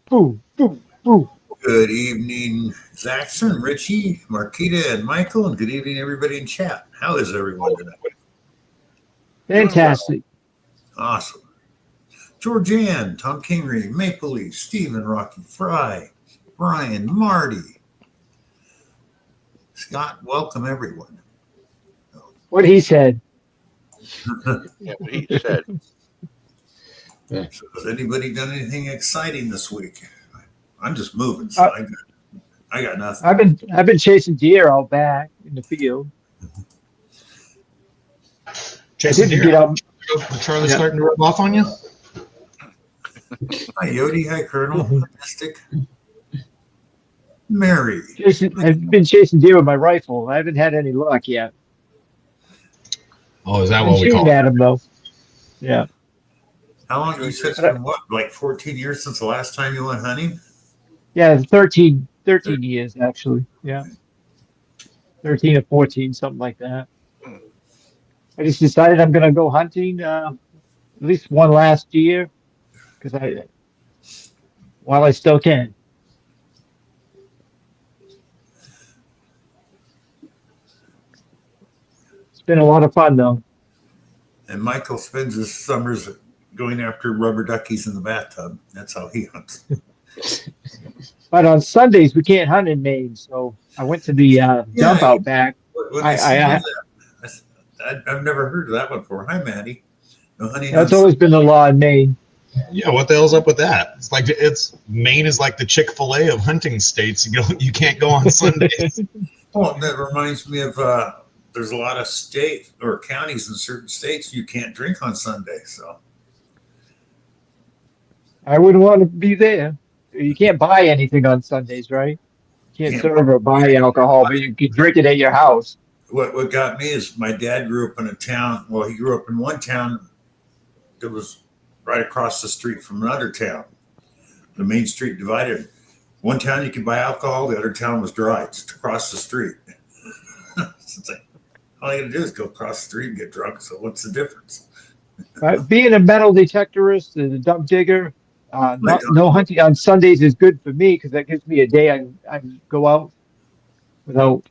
Boo, boo, boo. Good evening, Zaxxon, Richie, Marquita, and Michael, and good evening, everybody in chat. How is everyone tonight? Doing well. Fantastic. Awesome. Georgianne, Tom Kingery, Maple Leaf, Stephen, Rocky Fry, Brian, Marty, Scott, welcome everyone. What he said. Yeah, what he said. So has anybody done anything exciting this week? I'm just moving, so I got nothing. I've been chasing deer out back in the field. Jason didn't Deere, get out. Charlie's Yeah. starting to rub off on you? Hi, Yodi. Hi, Colonel. Mystic. Mary. I've been chasing deer with my rifle. I haven't had any luck yet. Oh, is that I'm what we call shooting it? at him though. Yeah. How long you said it's been what? Like 14 years since the last time you went hunting? Yeah, 13 years actually. Yeah. 13 or 14, something like that. I just decided I'm gonna go hunting at least one last year because while I still can. It's been a lot of fun though. And Michael spends his summers going after rubber duckies in the bathtub. That's how he hunts. But on Sundays we can't hunt in Maine, so I went to the dump out back. When I, I I, I I've never heard of that one before. Hi, Maddie. No hunting. That's always been the law in Maine. Yeah, what the hell's up with that? It's like Maine is like the Chick-fil-A of hunting states. You can't go on Sundays. Well, that reminds me of there's a lot of state or counties in certain states you can't drink on Sunday. So I wouldn't want to be there. You can't buy anything on Sundays, right? You can't serve or buy alcohol, but you can drink it at your house. What got me is my dad grew up in a town. Well, he grew up in one town that was right across the street from another town. The main street divided. One town you could buy alcohol, the other town was dry, just across the street. It's like, all you gotta do is go across the street and get drunk. So what's the difference? Being a metal detectorist and a dump digger, no hunting on Sundays is good for me because that gives me a day I can go out without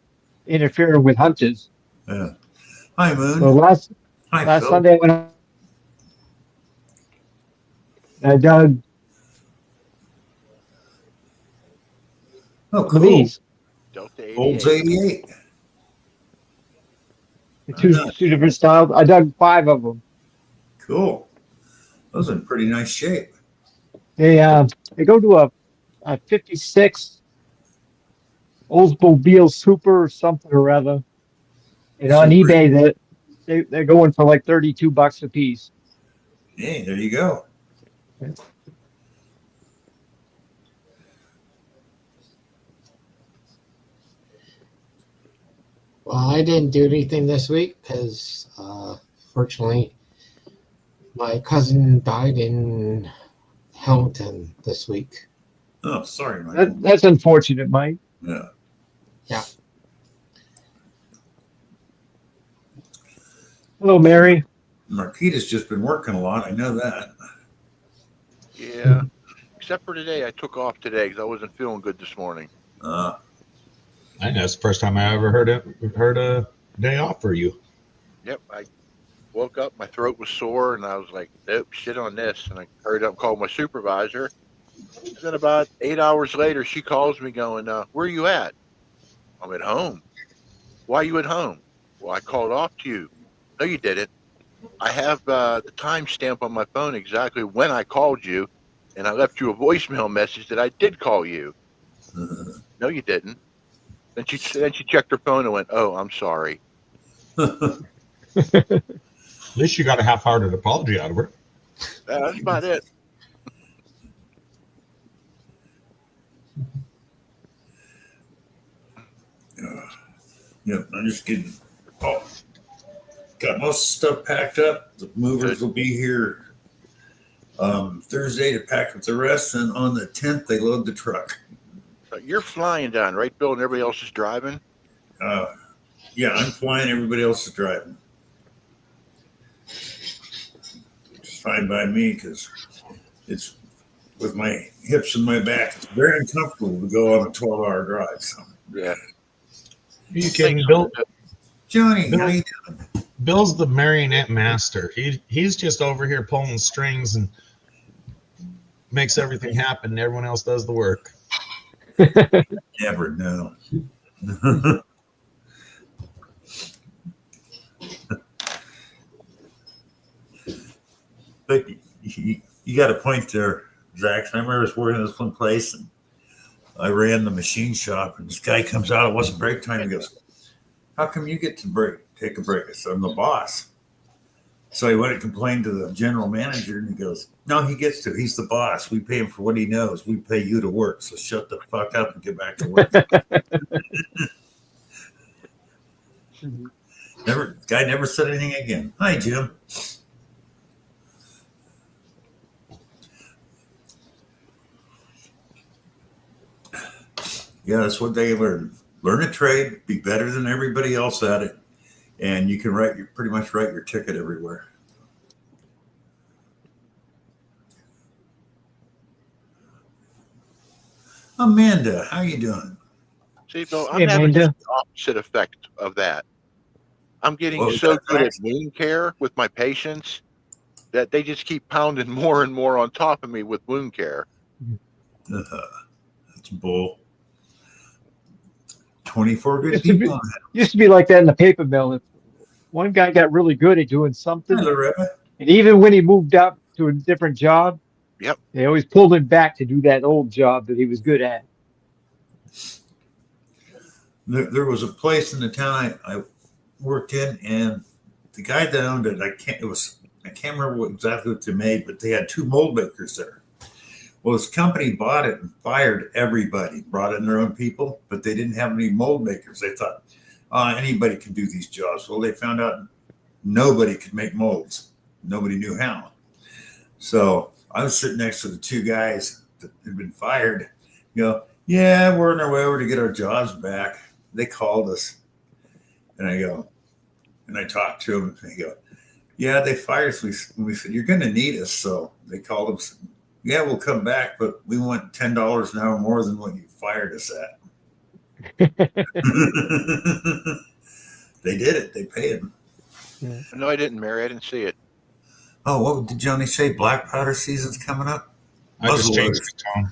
interfering with hunters. Yeah. Hi, Moon. So last Sunday I went. I dug. Oh, cool. These. Olds 88. Two different styles. I dug 5 of them. Cool. Those are in pretty nice shape. They go to a 56 Oldsmobile Super or something or other. And on eBay they're going for like $32 a piece. Hey, there you go. Well, I didn't do anything this week because, fortunately, my cousin died in Hamilton this week. Oh, sorry, Mike. That's unfortunate, Mike. Yeah. Yeah. Hello, Mary. Marquita's just been working a lot. I know that. Yeah. Except for today, I took off today because I wasn't feeling good this morning. I know it's the first time I ever heard a day off for you. Yep. I woke up, my throat was sore, and I was like, nope, shit on this. And I hurried up and called my supervisor. Then about 8 hours later, she calls me going, where are you at? I'm at home. Why are you at home? Well, I called off to you. No, you didn't. I have the timestamp on my phone exactly when I called you, and I left you a voicemail message that I did call you. No, you didn't. Then she checked her phone and went, oh, I'm sorry. At least you got a half-hearted apology out of her. That's about it. Yep, I'm just getting. Got most stuff packed up. The movers will be here Thursday to pack up the rest, and on the 10th they load the truck. So you're flying down, right, Bill, and everybody else is driving? Yeah, I'm flying. Everybody else is driving. It's fine by me because it's with my hips and my back. It's very uncomfortable to go on a 12-hour drive. So. Yeah. You kidding, Bill? Johnny, Bill- how you doing? Bill's the marionette master. He's just over here pulling strings and makes everything happen, and everyone else does the work. Never know. But you got a point there, Zach. I remember I was working at this one place, and I ran the machine shop, and this guy comes out. It wasn't break time. He goes, "How come you get to take a break?" I said, "I'm the boss." So he went and complained to the general manager, and he goes, "No, he gets to. He's the boss. We pay him for what he knows. We pay you to work. So shut the fuck up and get back to work." Guy never said anything again. Hi, Jim. Yeah, that's what they learn. Learn a trade, be better than everybody else at it, and you can pretty much write your ticket everywhere. Amanda, how you doing? See, Bill, Hey, I'm having Amanda. the opposite effect of that. I'm getting What was so that, good at Zach? wound care with my patients that they just keep pounding more and more on top of me with wound care. That's bull. 24 good Used to be- people. Used to be like that in the paper mill. If one guy got really good at doing something, Hi, Loretta. and even when he moved up to a different job, Yep. they always pulled him back to do that old job that he was good at. There was a place in the town I worked in, and the guy that owned it, I can't remember exactly what they made, but they had two mold makers there. Well, his company bought it and fired everybody, brought in their own people, but they didn't have any mold makers. They thought, anybody can do these jobs. Well, they found out nobody could make molds. Nobody knew how. So I was sitting next to the two guys that had been fired. Yeah, we're on our way over to get our jobs back. They called us, and I talked to them, and they go, yeah, they fired us. We said, you're going to need us. So they called us. Yeah, we'll come back, but we want $10 an hour more than what you fired us at. They did it. They paid him. No, I didn't, Mary. I didn't see it. Oh, what did Johnny say? Black powder season's coming up? I just Muzzle changed loaders.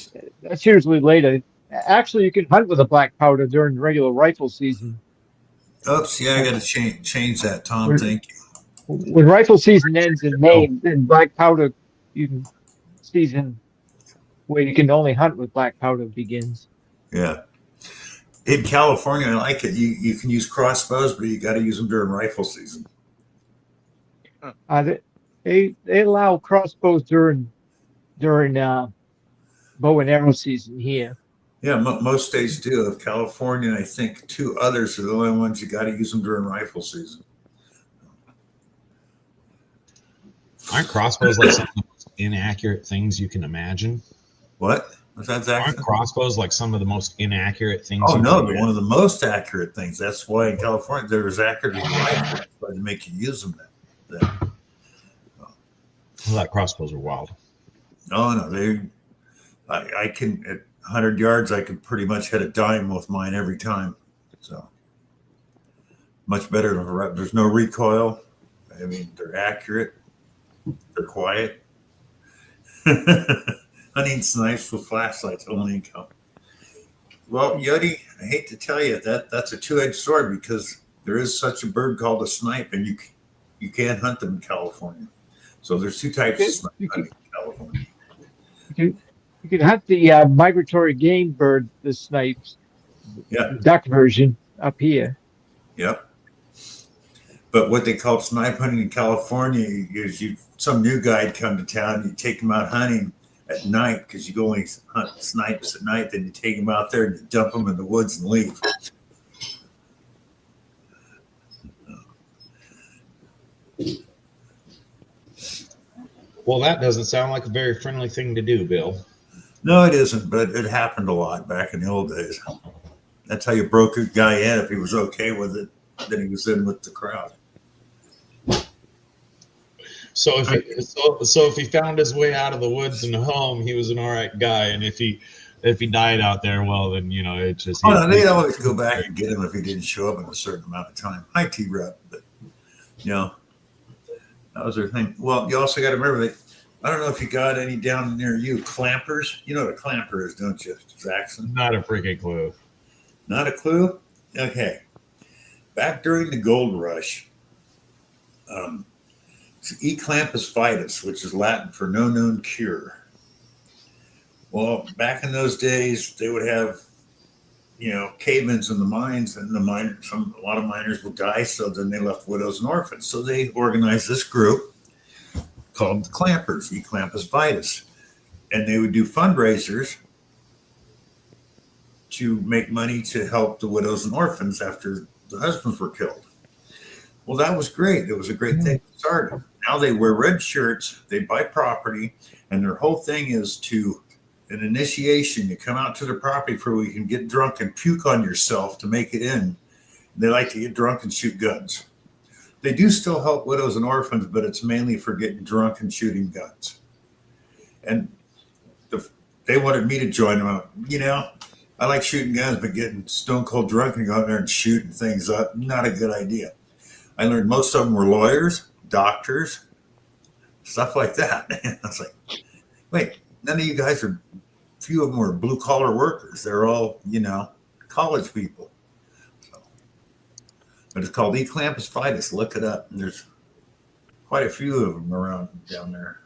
the tone. That's usually later. Actually, you can hunt with a black powder during regular rifle season. Oops, yeah, I got to change that, Tom. Thank you. When rifle season ends in May, then black powder season where you can only hunt with black powder begins. Yeah. In California, I like it. You can use crossbows, but you got to use them during rifle season. They allow crossbows during bow and arrow season here. Yeah, most states do. California, and I think two others are the only ones you got to use them during rifle season. Aren't crossbows like some of the most inaccurate things you can imagine? What? Was that Zach? Aren't crossbows like some of the most inaccurate things? Oh you no, can they're one of the most accurate things. That's why in California they're as accurate as rifles, to make you use them. Well, that crossbows are wild. No, I can at 100 yards I can pretty much hit a dime with mine every time. So much better than there's no recoil. I mean, they're accurate. They're quiet. Hunting snipes with flashlights only in California. Well, Yodi, I hate to tell you that's a two-edged sword because there is such a bird called a snipe, and you can't hunt them in California. So there's two types of snipe hunting in California. You can hunt the migratory game bird, the snipes, Yeah. duck version up here. Yep. But what they call snipe hunting in California is some new guy'd come to town, you take him out hunting at night because you only hunt snipes at night. Then you take them out there and you dump them in the woods and leave. Well, that doesn't sound like a very friendly thing to do, Bill. No, it isn't, but it happened a lot back in the old days. That's how you broke a guy in. If he was okay with it, then he was in with the crowd. So if he found his way out of the woods and home, he was an all right guy. And if he died out there, well, then it just. Oh, no, they'd always go back and get him if he didn't show up in a certain amount of time. Hi, T-Rep. But, that was their thing. Well, you also got to remember that, I don't know if you got any down near you, clampers. You know what a clamper is, don't you, Jackson? Not a freaking clue. Not a clue? Okay. Back during the gold rush, E. clampus vitus, which is Latin for no known cure. Well, back in those days, they would have, cave-ins in the mines, and a lot of miners would die, so then they left widows and orphans. So they organized this group called the Clampers, E. clampus vitus, and they would do fundraisers to make money to help the widows and orphans after the husbands were killed. Well, that was great. It was a great thing to start. Now they wear red shirts, they buy property, and their whole thing is an initiation. You come out to the property where you can get drunk and puke on yourself to make it in. They like to get drunk and shoot guns. They do still help widows and orphans, but it's mainly for getting drunk and shooting guns. And they wanted me to join them. I like shooting guns, but getting stone cold drunk and going there and shooting things up, not a good idea. I learned most of them were lawyers, doctors, stuff like that. I was like, wait, none of you guys few of them were blue collar workers. They're all, college people. But it's called E. clampus vitus. Look it up. And there's quite a few of them around down there.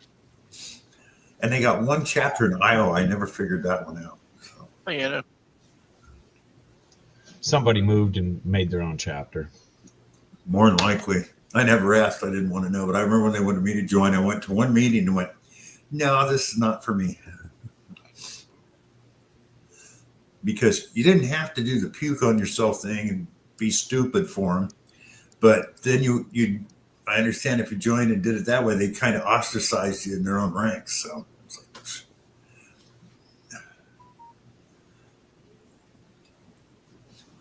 And they got one chapter in Iowa. I never figured that one out. So. Anna. Somebody moved and made their own chapter. More than likely. I never asked. I didn't want to know. But I remember when they wanted me to join, I went to one meeting and went, no, this is not for me. Because you didn't have to do the puke on yourself thing and be stupid for them. But then I understand if you joined and did it that way, they kind of ostracized you in their own ranks. So it's like,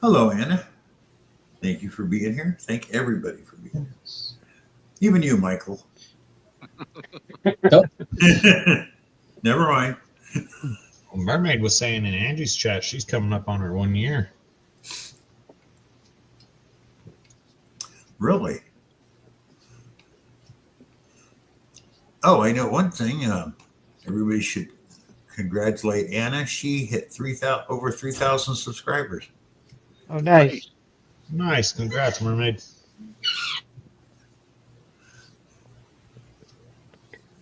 hello, Anna. Thank you for being here. Thank everybody for being here. Even you, Michael. Nope. Never mind. Mermaid was saying in Angie's chat she's coming up on her 1 year. Really? Oh, I know one thing. Everybody should congratulate Anna. She hit over 3,000 subscribers. Oh, nice. Nice. Congrats, Mermaid.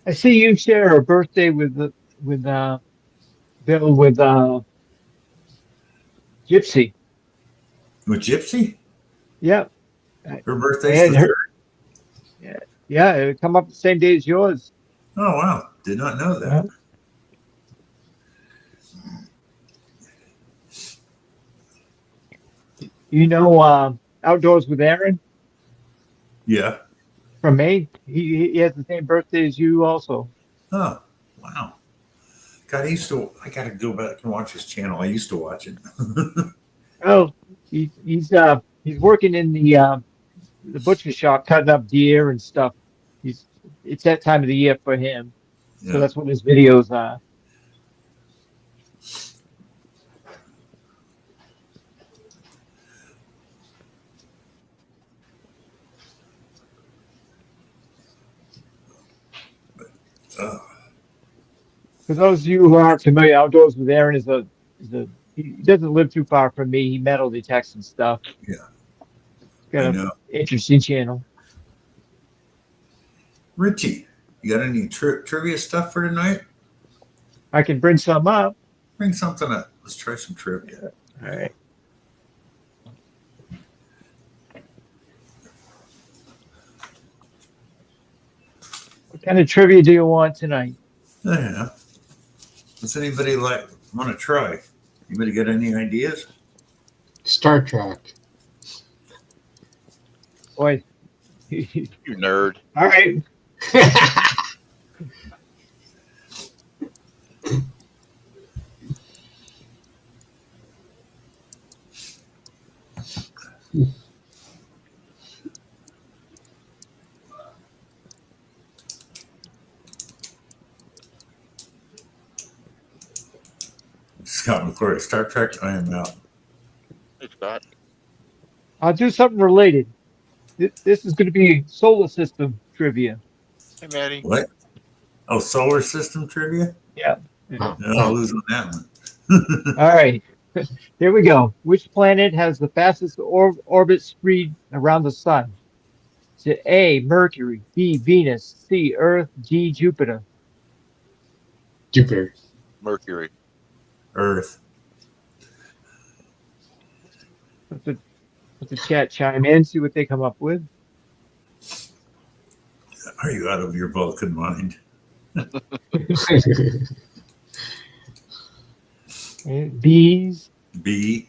I see you share a birthday with Bill with Gypsy. With Gypsy? Yeah. Her birthday's the 3rd? Yeah, it come up the same day as yours. Oh, wow. Did not know that. Outdoors with Aaron Yeah. from Maine? He has the same birthday as you also. Oh, wow. God, I got to go back and watch his channel. I used to watch it. Oh, he's working in the butcher shop, cutting up deer and stuff. It's that time of the year for him, so that's what his videos are. For those of you who aren't familiar, Outdoors with Aaron he doesn't live too far from me. He metal detects and stuff. Yeah. Got an interesting channel. Richie, you got any trivia stuff for tonight? I can bring some up. Bring something up. Let's try some trivia. All right. What kind of trivia do you want tonight? Yeah. Does anybody want to try? Anybody got any ideas? Star Trek. Boy. You nerd. All right. Scott McClory, Star Trek, I am out. Hey, Scott. I'll do something related. This is going to be solar system trivia. Hey, Maddie. What? Oh, solar system trivia? Yeah. Oh, No, I'll lose on that one. All right. Here we go. Which planet has the fastest orbit speed around the sun? Is it A, Mercury, B, Venus, C, Earth, D, Jupiter? Jupiter. Mercury. Earth. Let the chat chime in, see what they come up with. Are you out of your Vulcan mind? B's, B.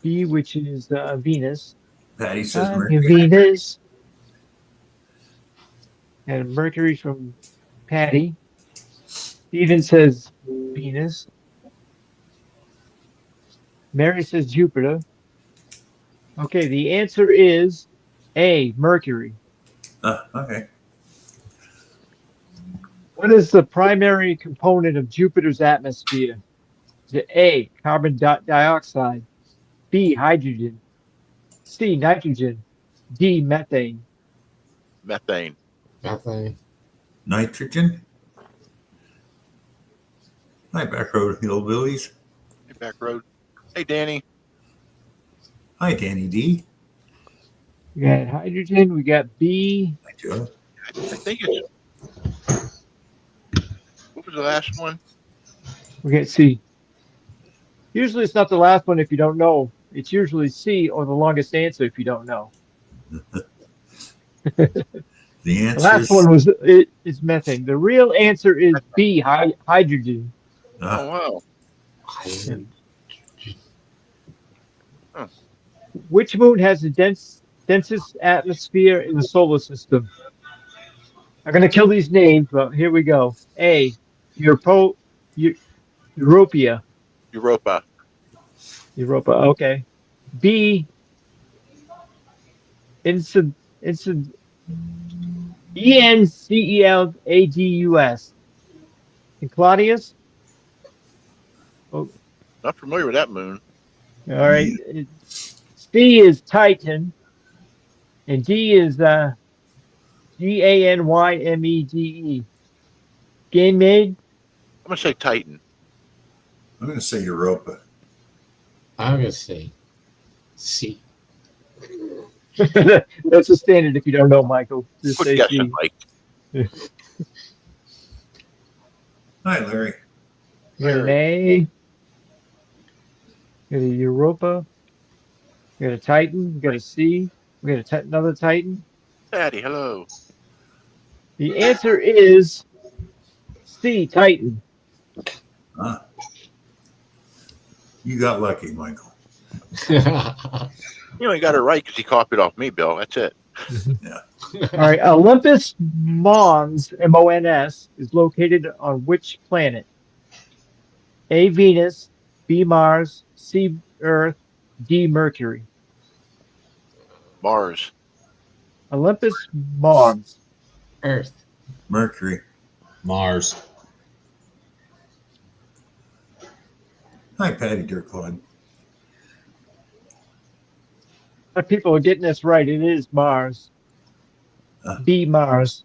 B, which is Venus. Patty says I'm Mercury. Venus. And Mercury from Patty. Steven says Venus. Mary says Jupiter. Okay, the answer is A, Mercury. Okay. What is the primary component of Jupiter's atmosphere? Is it A, carbon dioxide, B, hydrogen, C, nitrogen, D, methane? Methane. Nothing. Nitrogen. Hi, back road hillbillies. Hey, back road. Hey, Danny. Hi, Danny D. We got hydrogen, we got B. Hi, Joe. I think it's. What was the last one? We got C. Usually it's not the last one if you don't know. It's usually C or the longest answer if you don't know. The The answer last is one was it's methane. The real answer is B, hydrogen. Oh, wow. Hydrogen. Which moon has the densest atmosphere in the solar system? I'm going to kill these names, but here we go. A, Europa. Europa. Europa, okay. B, Enceladdus. And Claudius? Not familiar with that moon. All right. C is Titan. And D is Ganymede. Ganymede? I'm going to say Titan. I'm going to say Europa. I'm gonna say C. That's a standard if you don't know, Michael. Just Quick say guessing, C. Mike. Hi, Larry. We got an A. We got a Europa. We got a Titan. We got a C. We got another Titan. Patty, hello. The answer is C, Titan. Huh? You got lucky, Michael. You only got it right because he copied off me, Bill. That's it. All right. Olympus Mons, M-O-N-S, is located on which planet? A, Venus, B, Mars, C, Earth, D, Mercury. Mars. Olympus Mons. Earth. Mercury. Mars. Hi, Patty Dirkline. People are getting this right. It is Mars. B, Mars.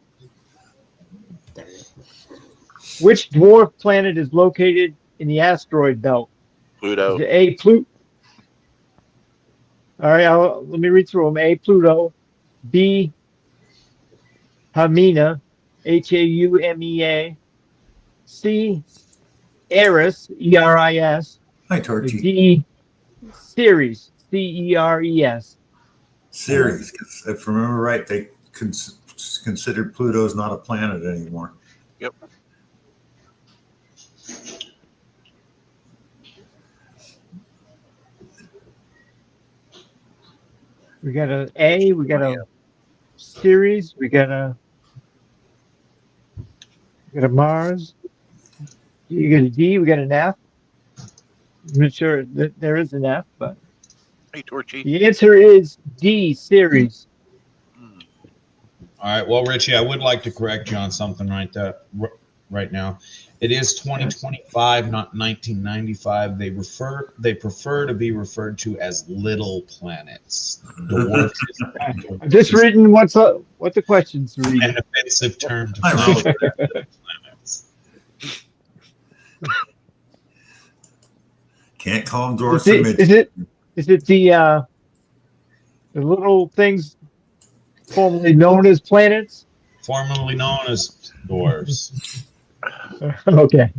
Which dwarf planet is located in the asteroid belt? Pluto. Is it A, Pluto? All right, let me read through them. A, Pluto. B, Haumea, Haumea. C, Eris, Eris. Hi, Torchy. D, Ceres, Ceres. Ceres. If I remember right, they considered Pluto's not a planet anymore. Yep. We got a A, we got a Ceres, we got a Mars. You got a D, we got an F. I'm not sure that there is an F, but Hey, Torchy. the answer is D, Ceres. Hmm. All right. Well, Richie, I would like to correct you on something right there. right now. It is 2025, not 1995. They prefer to be referred to as little planets. Dwarfs is I'm just reading what the questions reading. an offensive term to I'm refer out. to little planets. Can't call them Is dwarfs or it, midgets. is it the little things formerly known as planets? Formerly known as dwarfs. Okay.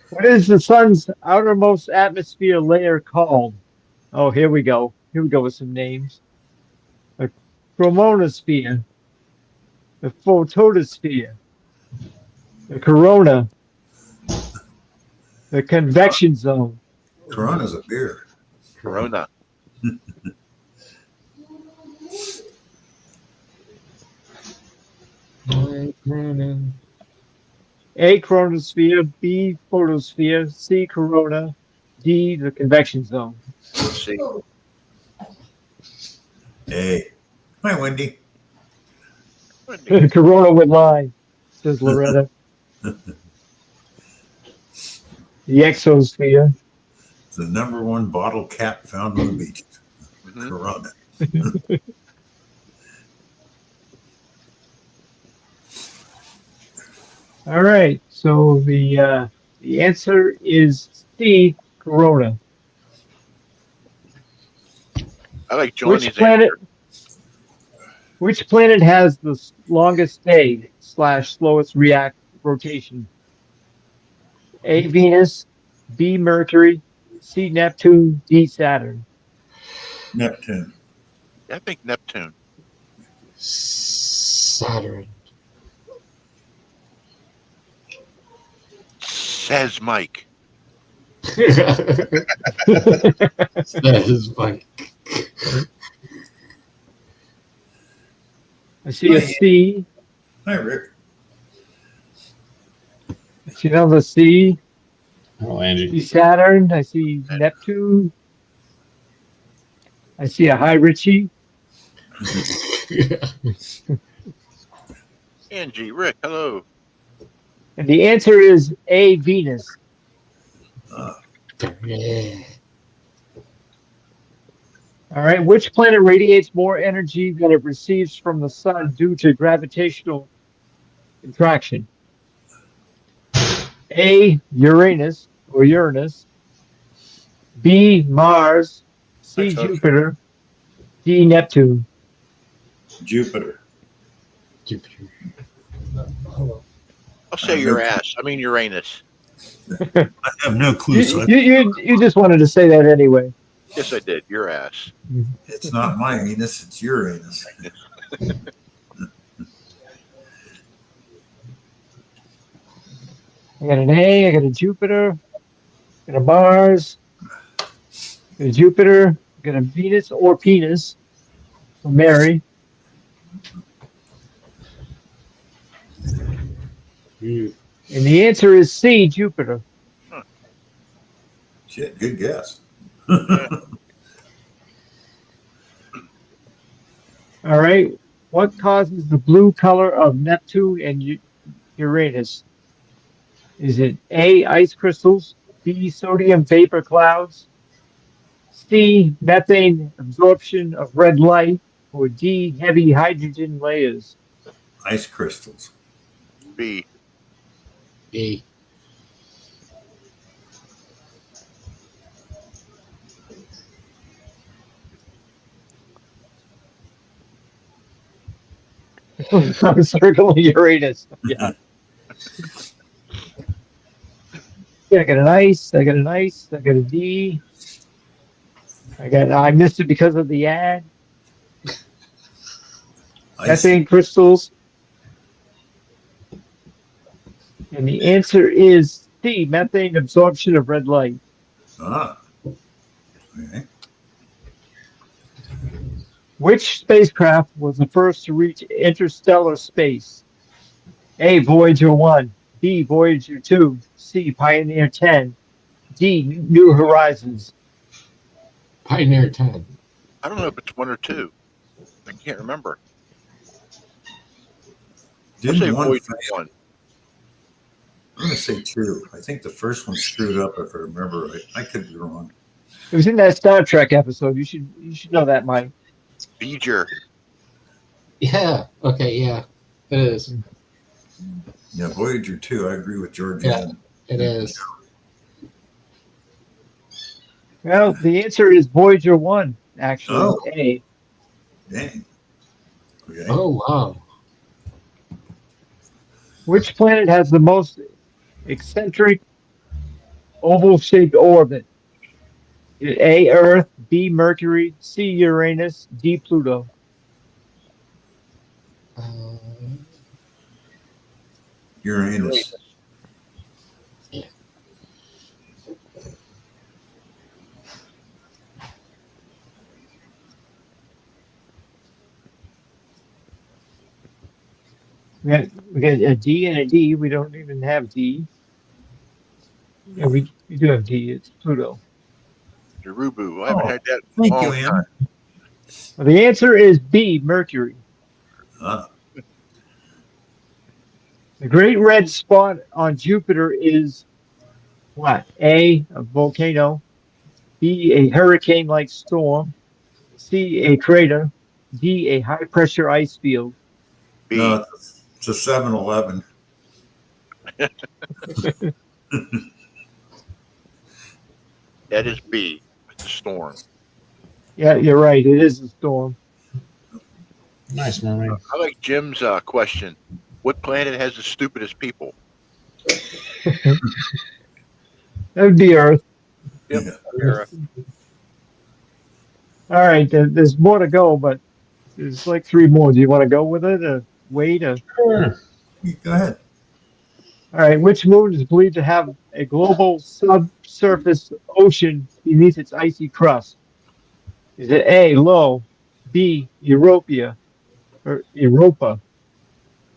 What is the sun's outermost atmosphere layer called? Oh, here we go. Here we go with some names. The chromonosphere, the photosphere, the corona, the convection zone. Corona's a beer. Corona. A chronosphere, B photosphere, C corona, D the convection zone. Let's see. Hey. Hi, Wendy. Corona with line, says Loretta. The exosphere. It's the #1 bottle cap found on the beach. Mhm. Corona. All right, so the answer is C corona. I like Johnny's Which planet? answer. Which planet has the longest day / slowest rotation? A Venus, B Mercury, C Neptune, D Saturn. Neptune. I think Neptune. Saturn. Says Mike. Says Mike. I see a C. Hi, Rick. I see another C. Oh, I Angie. see Saturn. I see Neptune. I see a high Richie. Angie, Rick, hello. And the answer is A Venus. Yeah. All right. Which planet radiates more energy than it receives from the sun due to gravitational attraction? A Uranus or Uranus. B Mars. C I told you. Jupiter. D Neptune. Jupiter. Jupiter. I'll say your ass. I mean Uranus. I have no clue. So You just wanted to say that anyway. Yes, I did. Your ass. it's not my anus, it's your anus. I got an A, I got a Jupiter, I got a Mars, I got a Jupiter, I got a Venus or penis for Mary. And the answer is C, Jupiter. Shit, good guess. All right. What causes the blue color of Neptune and Uranus? Is it A, ice crystals, B, sodium vapor clouds, C, methane absorption of red light, or D, heavy hydrogen layers? Ice crystals. B. B. I'm circling Uranus. Yeah. Yeah, I got an ice, I got an ice, I got a D. I missed it because of the ad. Ice. Methane crystals. And the answer is C, methane absorption of red light. Ah. Okay. Which spacecraft was the first to reach interstellar space? A, Voyager 1, B, Voyager 2, C, Pioneer 10, D, New Horizons. Pioneer 10. I don't know if it's 1 or 2. I can't remember. I'll say Didn't one Voyager fail? 1. I'm gonna say 2. I think the first one screwed up if I remember right. I could be wrong. It was in that Star Trek episode. You should know that, Mike. Beeger. Yeah. Okay. Yeah. It is. Yeah, Voyager 2. I agree with George. Yeah. It is. Well, the answer is Voyager 1, actually. Oh. A. Dang. Okay. Oh wow. Which planet has the most eccentric oval-shaped orbit? Is it A, Earth, B, Mercury, C, Uranus, D, Pluto? Uranus. We got a D and a D. We don't even have D. Yeah, we do have D. It's Pluto. Jerubu. I haven't Oh, had that. in a Thank long you, time. Ann. Well, the answer is B, Mercury. Uh, The great red spot on Jupiter is what? A, a volcano. B, a hurricane-like storm. C, a crater. D, a high-pressure ice field. B. no, it's a 7-Eleven. That is B. It's a storm. Yeah, you're right. It is a storm. Nice, Mermaid. I like Jim's question. What planet has the stupidest people? That would be Earth. Yep. Yeah. All right, there's more to go, but there's like 3 more. Do you want to go with it or wait? Or... Sure. Go ahead. All right, which moon is believed to have a global subsurface ocean beneath its icy crust? Is it A, Lo, B, Europa, or Europa,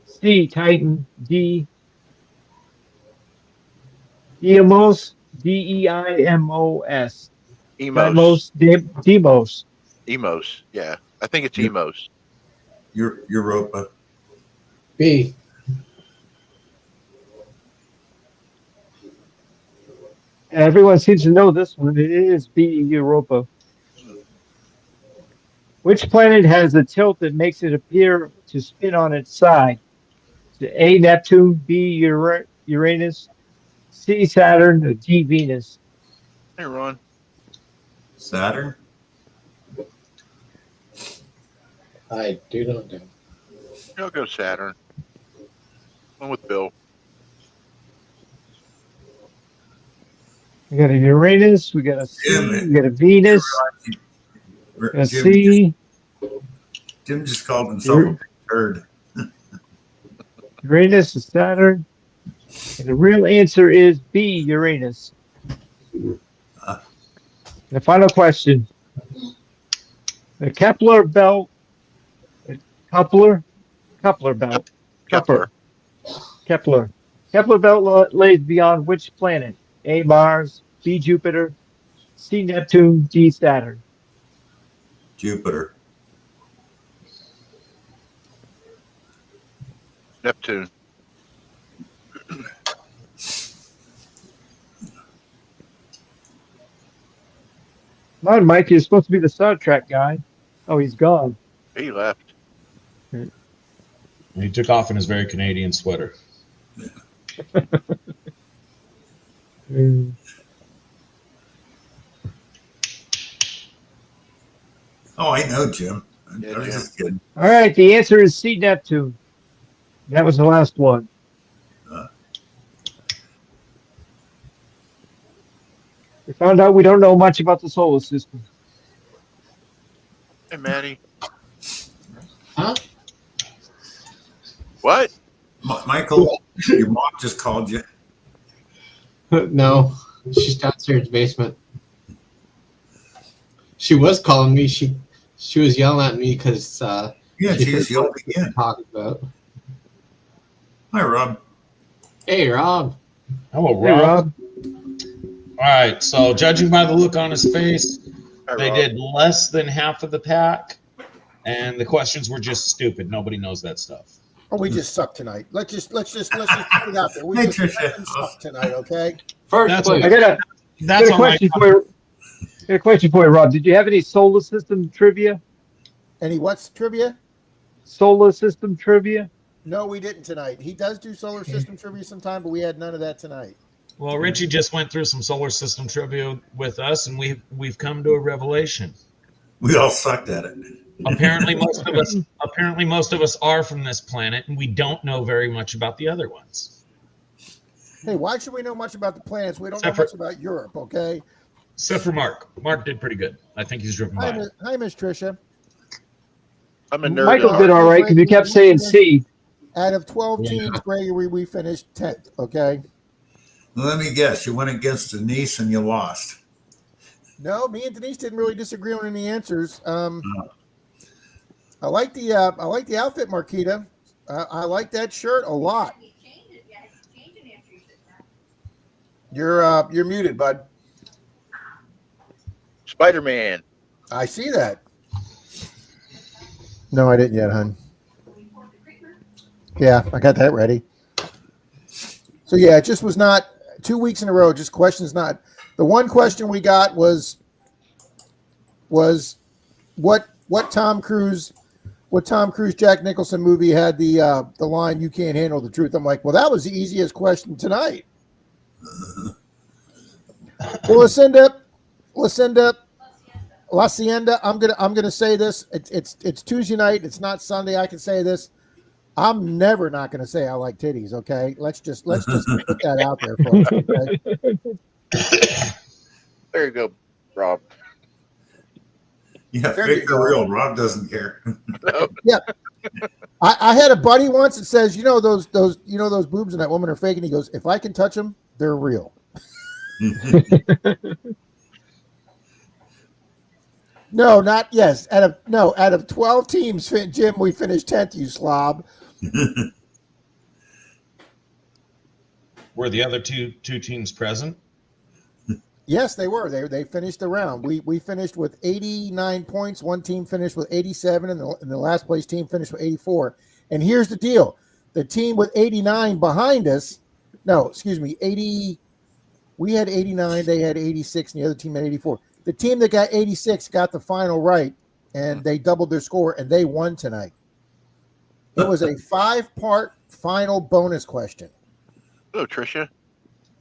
C, Titan, D, Deimos, Deimos, Emos. Deimos. Emos. Yeah. I think it's Emos. Europa. B. Everyone seems to know this one. It is B, Europa. Which planet has a tilt that makes it appear to spin on its side? Is it A, Neptune, B, Uranus, C, Saturn, or D, Venus? Hey, Ron. Saturn. I do not know. I'll go Saturn. I'm with Bill. We got a Uranus, we got a C, we got a Venus, we got a C, Jim just called himself a big turd. Uranus, and Saturn. And the real answer is B, Uranus. The final question. The Kepler belt, Kepler belt, Kepler belt lays beyond which planet? A, Mars, B, Jupiter, C, Neptune, D, Saturn. Jupiter. Neptune. Come on, Mike, you're supposed to be the Star Trek guy. Oh, he's gone. He left. He took off in his very Canadian sweater. Mm. Oh, I know, Jim. Yeah, I was Jim. just kidding. All right, the answer is C, Neptune. That was the last one. We found out we don't know much about the solar system. Hey, Maddie. Huh? What? Michael, your mom just called you. No, she's downstairs in the basement. She was calling me. She was yelling at me because Yeah, she just heard yelled what we again. were talking about. Hi, Rob. Hey, Rob. Hello, Hey, Rob. All right, so judging by the look on his face, Hi, they Rob. did less than half of the pack, and the questions were just stupid. Nobody knows that stuff. Oh, we just suck tonight. Let's just put it out there. We Hey, just Tricia. fucking suck tonight, okay? First That's place. I got That's a all right. question for you. Got a question for you, Rob. Did you have any solar system trivia? Any what's trivia? Solar system trivia? No, we didn't tonight. He does do solar system trivia sometime, but we had none of that tonight. Well, Richie just went through some solar system trivia with us, and we've come to a revelation. We all sucked at it. Apparently, most of us are from this planet, and we don't know very much about the other ones. Hey, why should we know much about the planets? We don't know Except much about Europe, okay? Except for Mark. Mark did pretty good. I think he's driven by. Hi, Miss Tricia. I'm a nerd. Michael at did heart. all right because you kept saying C. Out of 12 Yeah. teams, Gregory, we finished 10th, okay? Let me guess. You went against Denise and you lost. No, me and Denise didn't really disagree on any answers. I like the outfit, Marquita. I like that shirt a lot. You're muted, bud. Spider-Man. I see that. No, I didn't yet, hon. Yeah, I got that ready. So yeah, it just was not 2 weeks in a row. Just questions not. The one question we got was what Tom Cruise Jack Nicholson movie had the line "You can't handle the truth." I'm like, well, that was the easiest question tonight. Well, Lucinda, La Hacienda. I'm gonna say this. It's Tuesday night. It's not Sunday. I can say this. I'm never not gonna say I like titties. Okay, let's just put that out there, folks. Okay? There you go, Rob. Yeah, There you fake or go. real. Rob doesn't care. I had a buddy once that says, those boobs in that woman are fake, and he goes, if I can touch them, they're real. No, not yes. Out of 12 teams, Jim, we finished 10th. You slob. Were the other two teams present? Yes, they were. They finished the round. We finished with 89 points. One team finished with 87, and the last place team finished with 84. And here's the deal: the team with 89 behind us, 80. We had 89. They had 86, and the other team had 84. The team that got 86 got the final right, and they doubled their score, and they won tonight. It was a 5-part final bonus question. Hello, Tricia.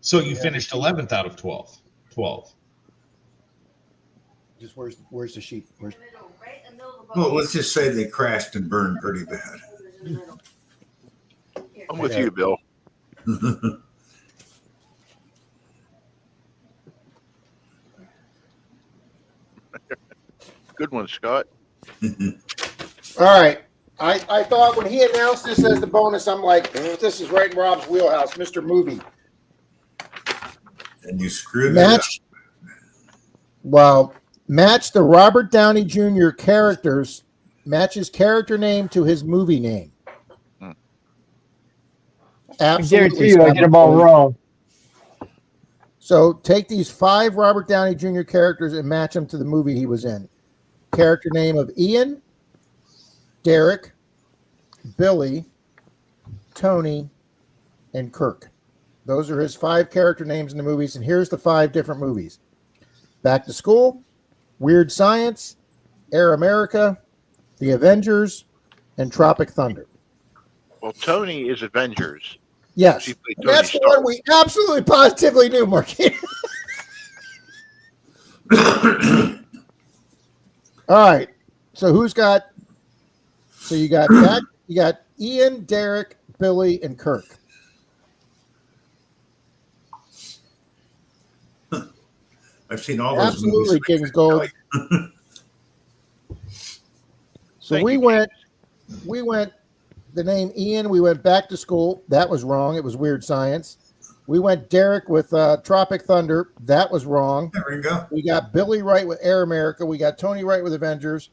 So you finished 11th out of 12. 12. Just where's the sheet? Well, let's just say they crashed and burned pretty bad. I'm with you, Bill. Good one, Scott. All right. I thought when he announced this as the bonus, I'm like, this is right in Rob's wheelhouse, Mr. Movie. And you screwed it up. Match the Robert Downey Jr. characters, match his character name to his movie name. I guarantee you I get them all wrong. So take these 5 Robert Downey Jr. characters and match them to the movie he was in. Character name of Ian, Derek, Billy, Tony, and Kirk. Those are his 5 character names in the movies, and here's the 5 different movies. Back to School, Weird Science, Air America, The Avengers, and Tropic Thunder. Well, Tony is Avengers. Yes, She played and Tony that's the Stark. one we absolutely positively knew, Marquis. All right, so who's got? So you got Ian, Derek, Billy, and Kirk. I've seen all those Absolutely, movies. King's Gold. So Thank we you. went the name Ian. We went Back to School. That was wrong. It was Weird Science. We went Derek with Tropic Thunder. That was wrong. There we go. We got Billy right with Air America. We got Tony right with Avengers.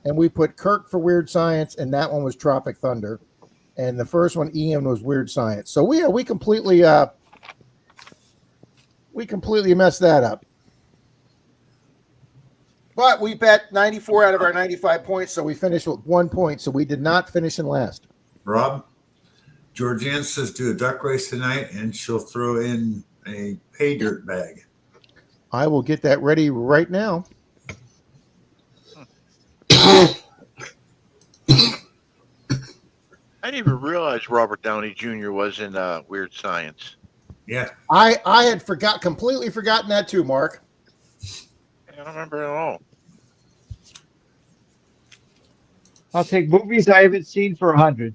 And we put Kirk for Weird Science, and that one was Tropic Thunder. And the first one, Ian, was Weird Science. So we completely messed that up. But we bet 94 out of our 95 points, so we finished with 1 point. So we did not finish in last. Rob, Georgianne says do a duck race tonight, and she'll throw in a pay dirt bag. I will get that ready right now. I didn't even realize Robert Downey Jr. was in Weird Science. Yeah, I had completely forgotten that too, Mark. I don't remember at all. I'll take movies I haven't seen for 100.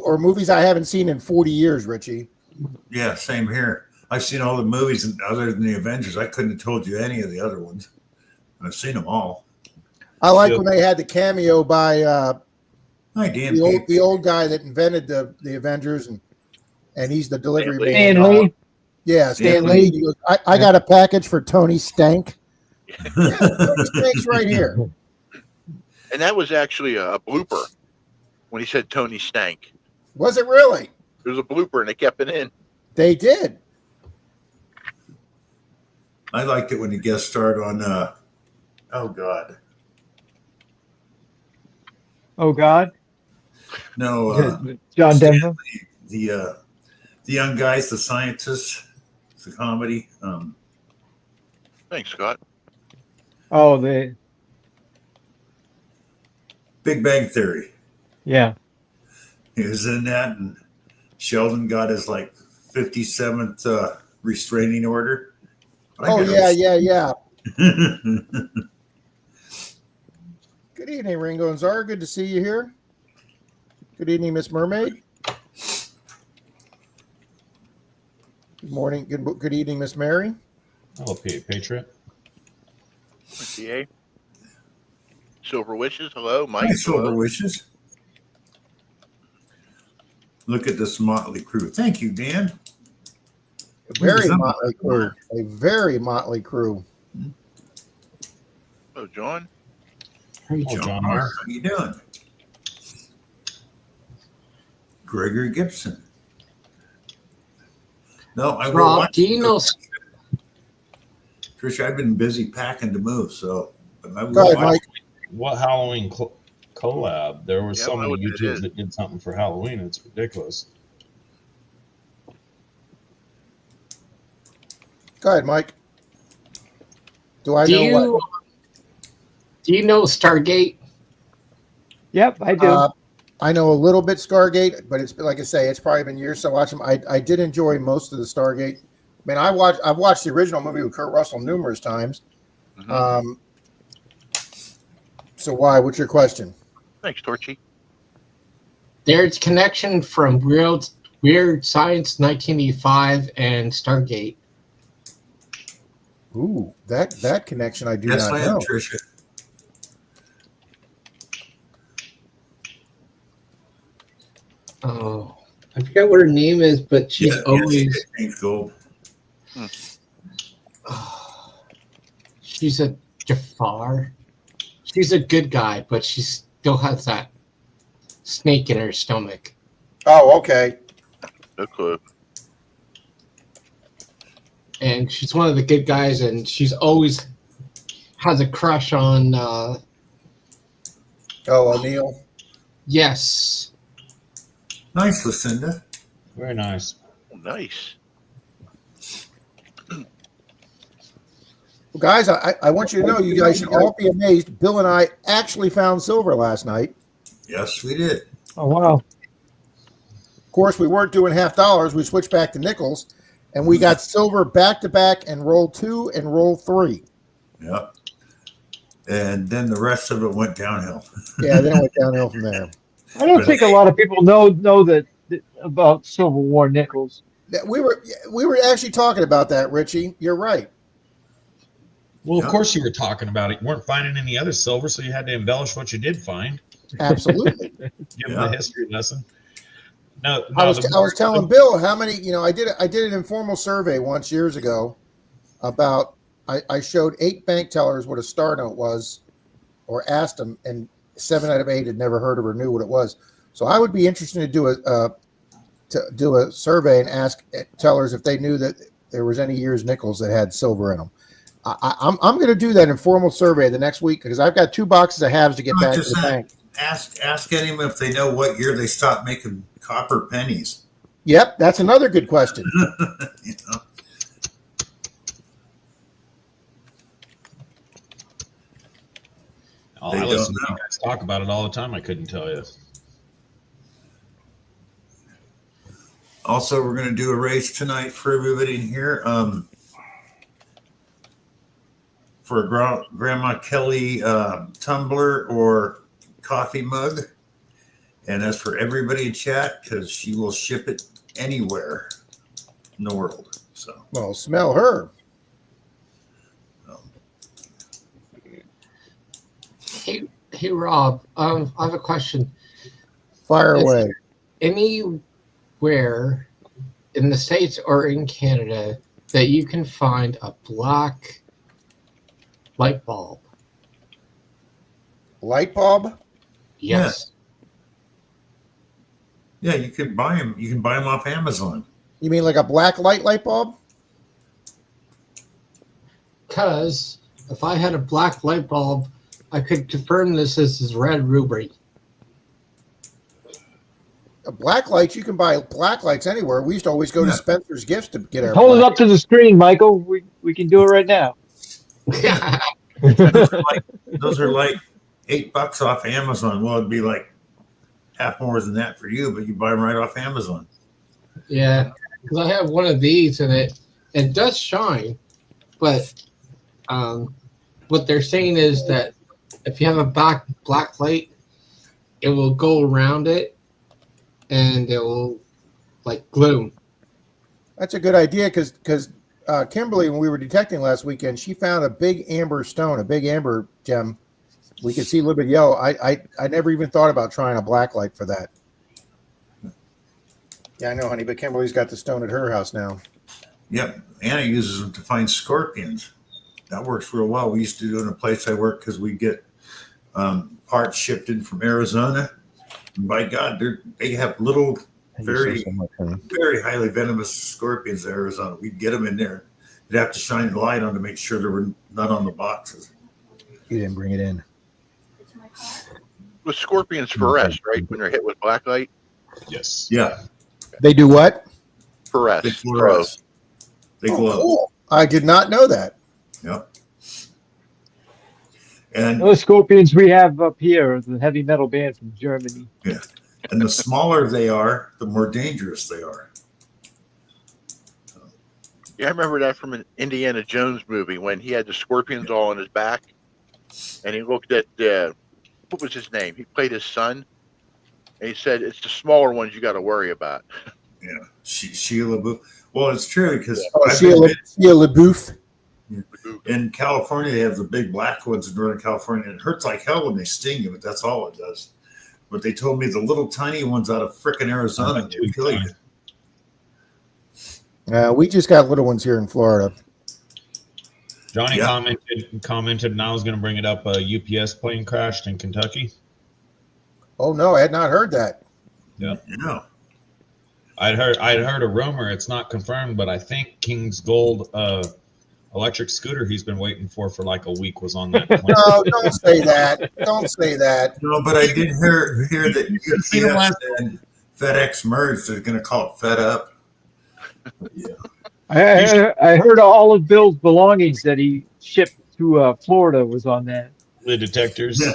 Or movies I haven't seen in 40 years, Richie. yeah, same here. I've seen all the movies, and other than the Avengers, I couldn't have told you any of the other ones. I've seen them all. I like Yep. when they had the cameo by Hi, Dan. the old guy that invented the Avengers, and he's the delivery man. Stan Lee. Yeah, Stan Stan Lee. Lee. He goes, I got a package for Tony Stank. Yeah, Tony Stank's right here. And that was actually a blooper when he said Tony Stank. Was it really? It was a blooper, and they kept it in. They did. I liked it when he guest starred on. Oh God, Oh God. no. John Denver. The young guys, the scientists. It's a comedy. Thanks, Scott. Oh, the Big Bang Theory. yeah. He was in that, and Sheldon got his like 57th restraining order. Oh yeah. Good evening, Ringo and Zara. Good to see you here. Good evening, Miss Mermaid. Good morning. Good evening, Miss Mary. Hello, Patriot. DA. Silver Wishes. Hello, Mike. Nice Silver Hello. Wishes. Look at this motley crew. Thank you, Dan. Very Who's motley crew. A very motley crew. Hello, John. Oh, John John Mark, Mark. how you doing? Gregory Gibson. No, I will Rob, watch. do you know? Trish, I've been busy packing to move, so I will Go ahead, watch. Mike. What Halloween collab? There was Yeah, I someone know on what that YouTube is. that did something for Halloween. It's ridiculous. Go ahead, Mike. Do I Do know you? what? Do you know Stargate? Yep, I do. I know a little bit Stargate, but it's like I say, it's probably been years. So I watch them. I did enjoy most of the Stargate. I mean, I've watched the original movie with Kurt Russell numerous times. Mhm. So why? What's your question? Thanks, Torchy. There's connection from Weird Science 1985 and Stargate. Ooh, that connection I do Yes, not I am, know. Tricia. Oh, I forget what her name is, but she's always Pink Gold. she's a Jafar. She's a good guy, but she still has that snake in her stomach. Oh, okay. No clue. And she's one of the good guys, and she's always has a crush on Oh, O'Neill. yes. Nice, Lucinda. Very nice. Oh, nice. Well, guys, I want you to know, you guys should all be amazed. Bill and I actually found silver last night. Yes, we did. Oh wow. Of course, we weren't doing $half. We switched back to nickels, and we got silver back to back and roll 2 and roll 3. Yep. And then the rest of it went downhill. Yeah, then it went downhill from there. I don't think a lot of people know that about Civil War nickels. We were actually talking about that, Richie. You're right. Well, Yeah. of course you were talking about it. You weren't finding any other silver, so you had to embellish what you did find. Absolutely. Give them Yeah. a history lesson. No, I was telling Bill how many. I did an informal survey once years ago about. I showed 8 bank tellers what a star note was, or asked them, and 7 out of 8 had never heard of or knew what it was. So I would be interested to do a survey and ask tellers if they knew that there was any year's nickels that had silver in them. I'm going to do that informal survey the next week because I've got 2 boxes of halves to get Not back to just the that. bank. ask anyone if they know what year they stopped making copper pennies. Yep, that's another good question. You know? Oh, They I don't listen to know. you guys talk about it all the time. I couldn't tell you. Also, we're going to do a race tonight for everybody in here. For a Grandma Kelly tumbler or coffee mug. And that's for everybody in chat because she will ship it anywhere in the world. So, Well, smell her. Hey, Rob. I have a question. Fire Is away. Anywhere in the States or in Canada that you can find a black light bulb? Light bulb? Yes. yeah, you can buy them. You can buy them off Amazon. You mean like a black light bulb? Because if I had a black light bulb, I could confirm this as red ruby. Black lights, you can buy black lights anywhere. We used to always go to Yeah. Spencer's Gifts to get our Hold it black. up to the screen, Michael. We can do it right now. Those are like $8 off Amazon. Well, it'd be like half more than that for you, but you buy them right off Amazon. Yeah, because I have one of these and it does shine, but what they're saying is that if you have a black light, it will go around it and it will like glue. That's a good idea because Kimberly, when we were detecting last weekend, she found a big amber stone, a big amber gem. We could see a little bit yellow. I never even thought about trying a black light for that. Yeah, I know, honey, but Kimberly's got the stone at her house now. Yep. Anna uses them to find scorpions. That works real well. We used to do it in a place I work because we get parts shipped in from Arizona. And by God, they have little, very, very highly venomous scorpions in Arizona. We'd get them in there. You'd have to shine the light on to make sure there were none on the boxes. You didn't bring it in. With scorpions fluoresce, right? When they're hit with black light, Yes. Yeah. They do what? fluoresce. They fluoresce. They Oh, glow. cool. I did not know that. Yep. And Those scorpions we have up here, the heavy metal band from Germany. the smaller they are, the more dangerous they are. Yeah, I remember that from an Indiana Jones movie when he had the scorpions all on his back, and he looked at what was his name? He played his son, and he said, "It's the smaller ones you got to worry about." Yeah. Sheila Booth. Well, it's true because Oh, I've Sheila LaBeouf. in California, they have the big black ones in Northern California. It hurts like hell when they sting you, but that's all it does. But they told me the little tiny ones out of frickin' Arizona will kill you. We just got little ones here in Florida. Johnny Yeah. commented, and I was going to bring it up. A UPS plane crashed in Kentucky. Oh no, I had not heard that. Yeah. I'd heard a rumor. It's not confirmed, but I think King's Gold electric scooter he's been waiting for like a week was on that plane. No, don't say that. Don't say that. No, but I did hear that seen him UPS last- and FedEx merged. They're going to call it Fed Up. Yeah. I heard all of Bill's belongings that he shipped to Florida was on that. The detectors. Yeah.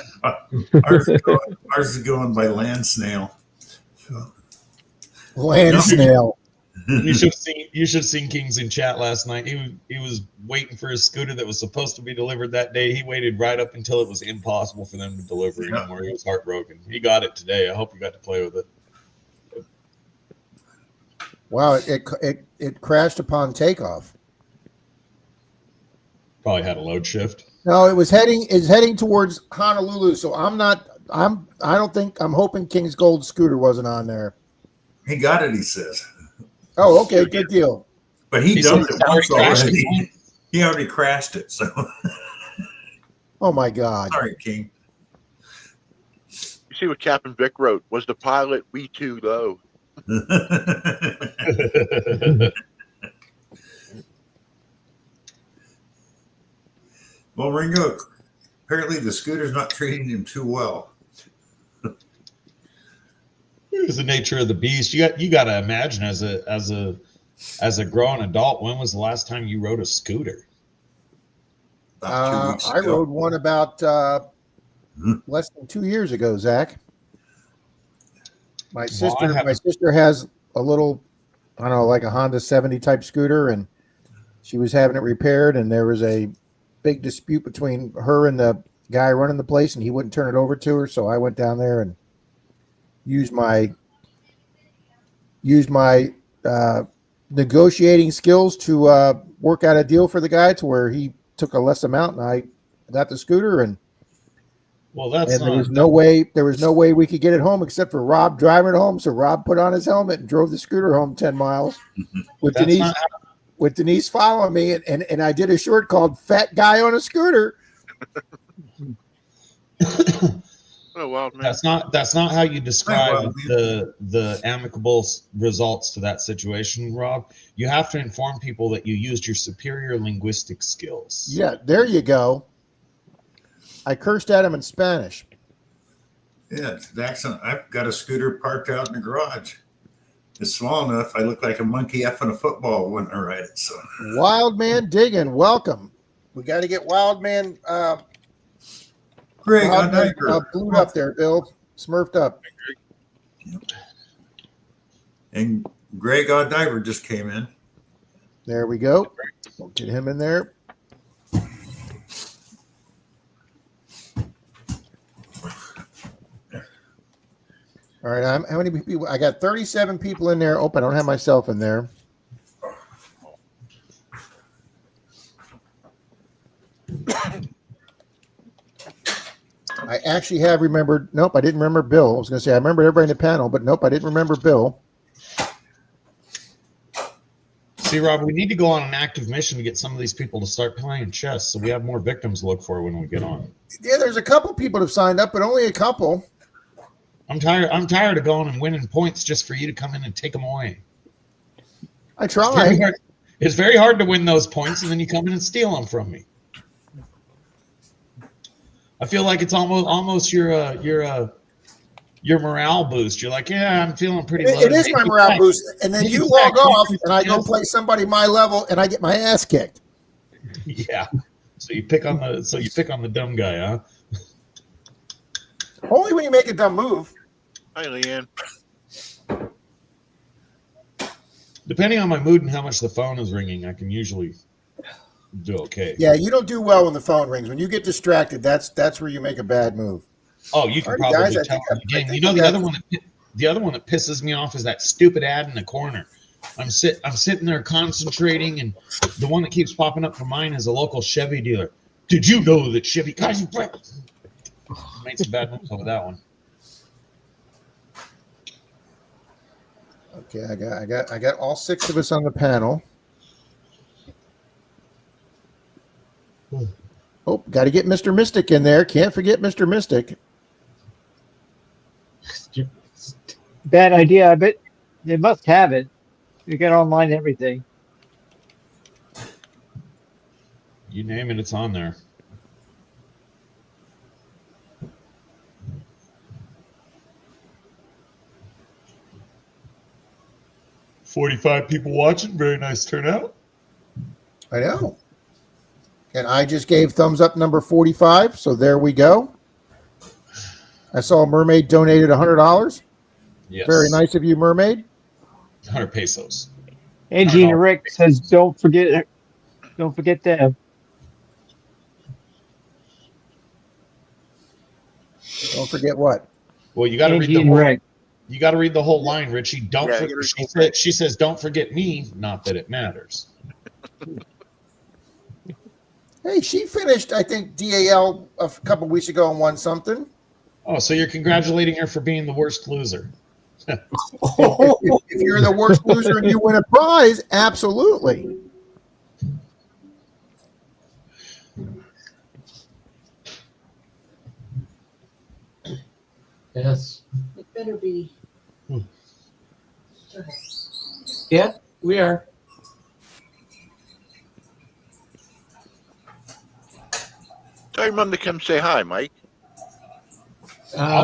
Ours is going by land snail. So, Land No. snail. You should have seen Kings in chat last night. He was waiting for his scooter that was supposed to be delivered that day. He waited right up until it was impossible for them to deliver it anymore. He was heartbroken. He got it today. I hope you got to play with it. Wow, it crashed upon takeoff. Probably had a load shift. No, it's heading towards Honolulu. So I'm hoping King's Gold scooter wasn't on there. he got it, he says. Oh, okay, good deal. But he He dumped said it once it's already crashed already. it. He already crashed it. So Oh my God. sorry, King. You see what Captain Vic wrote? Was the pilot we too low? Well, Ringo, apparently the scooter's not treating him too well. It's the nature of the beast. You got to imagine as a grown adult, when was the last time you rode a scooter? About 2 weeks I ago. rode one about less than 2 years ago, Zach. My sister has a little, I don't know, like a Honda 70 type scooter, and she was having it repaired, and there was a big dispute between her and the guy running the place, and he wouldn't turn it over to her. So I went down there and used my negotiating skills to work out a deal for the guy to where he took a less amount, and I got the scooter, and Well, that's there not, was no way we could get it home except for Rob driving it home. So Rob put on his helmet and drove the scooter home 10 miles with that's Denise. not With Denise following me, and I did a short called "Fat Guy on a Scooter." Oh, wild man. that's not how you describe Well, the amicable results to that situation, Rob. You have to inform people that you used your superior linguistic skills. Yeah, there you go. I cursed at him in Spanish. Yeah, it's an accident. I've got a scooter parked out in the garage. It's small enough. I look like a monkey effing a football when I ride it. So Wild Man digging, welcome. We got to get Wild Man Greg, on that glued up there, Bill, smurfed up. and Greg Odd Diver just came in. There we go. We'll get him in there. All right, how many people? I got 37 people in there. Oh, I don't have myself in there. I actually have remembered. Nope, I didn't remember Bill. I was going to say I remember everybody in the panel, but nope, I didn't remember Bill. See, Rob, we need to go on an active mission to get some of these people to start playing chess, so we have more victims to look for when we get on. Yeah, there's a couple people that have signed up, but only a couple. I'm tired of going and winning points just for you to come in and take them away. I try. It's very hard to win those points, and then you come in and steal them from me. I feel like it's almost your morale boost. You're like, yeah, I'm feeling pretty. It is my morale boost, and then you log off, and I go play somebody my level, and I get my ass kicked. Yeah. So you pick on the dumb guy, huh? Only when you make a dumb move. Hi, Leanne. Depending on my mood and how much the phone is ringing, I can usually do okay. Yeah, you don't do well when the phone rings. When you get distracted, that's where you make a bad move. Oh, you can Alrighty, probably guys, tell in the game. I You know, think the other one that pisses me off is that stupid ad in the corner. I'm sitting there concentrating, and the one that keeps popping up for mine is a local Chevy dealer. Did you know that Chevy? Guys, made some bad moves over that one. Okay, I got all six of us on the panel. Oh, got to get Mr. Mystic in there. Can't forget Mr. Mystic. Bad idea. I bet they must have it. You get online everything. You name it, it's on there. $45 people watching. Very nice turnout. I know. And I just gave thumbs up number 45, so there we go. I saw a mermaid donated $100. Yes. Very nice of you, mermaid. 100 pesos. Angie and Rick says, don't forget them. Don't forget what? Well, you got to read Angie the and whole. Rick. You got to read the whole line, Richie. Don't. Yeah, forget, she says, "Don't forget me." Not that it matters. Hey, she finished, I think, DAL a couple weeks ago and won something. Oh, so you're congratulating her for being the worst loser. If you're the worst loser and you win a prize, absolutely. Yes. It better be. Yeah, we are. Tell your mom to come say hi, Mike. I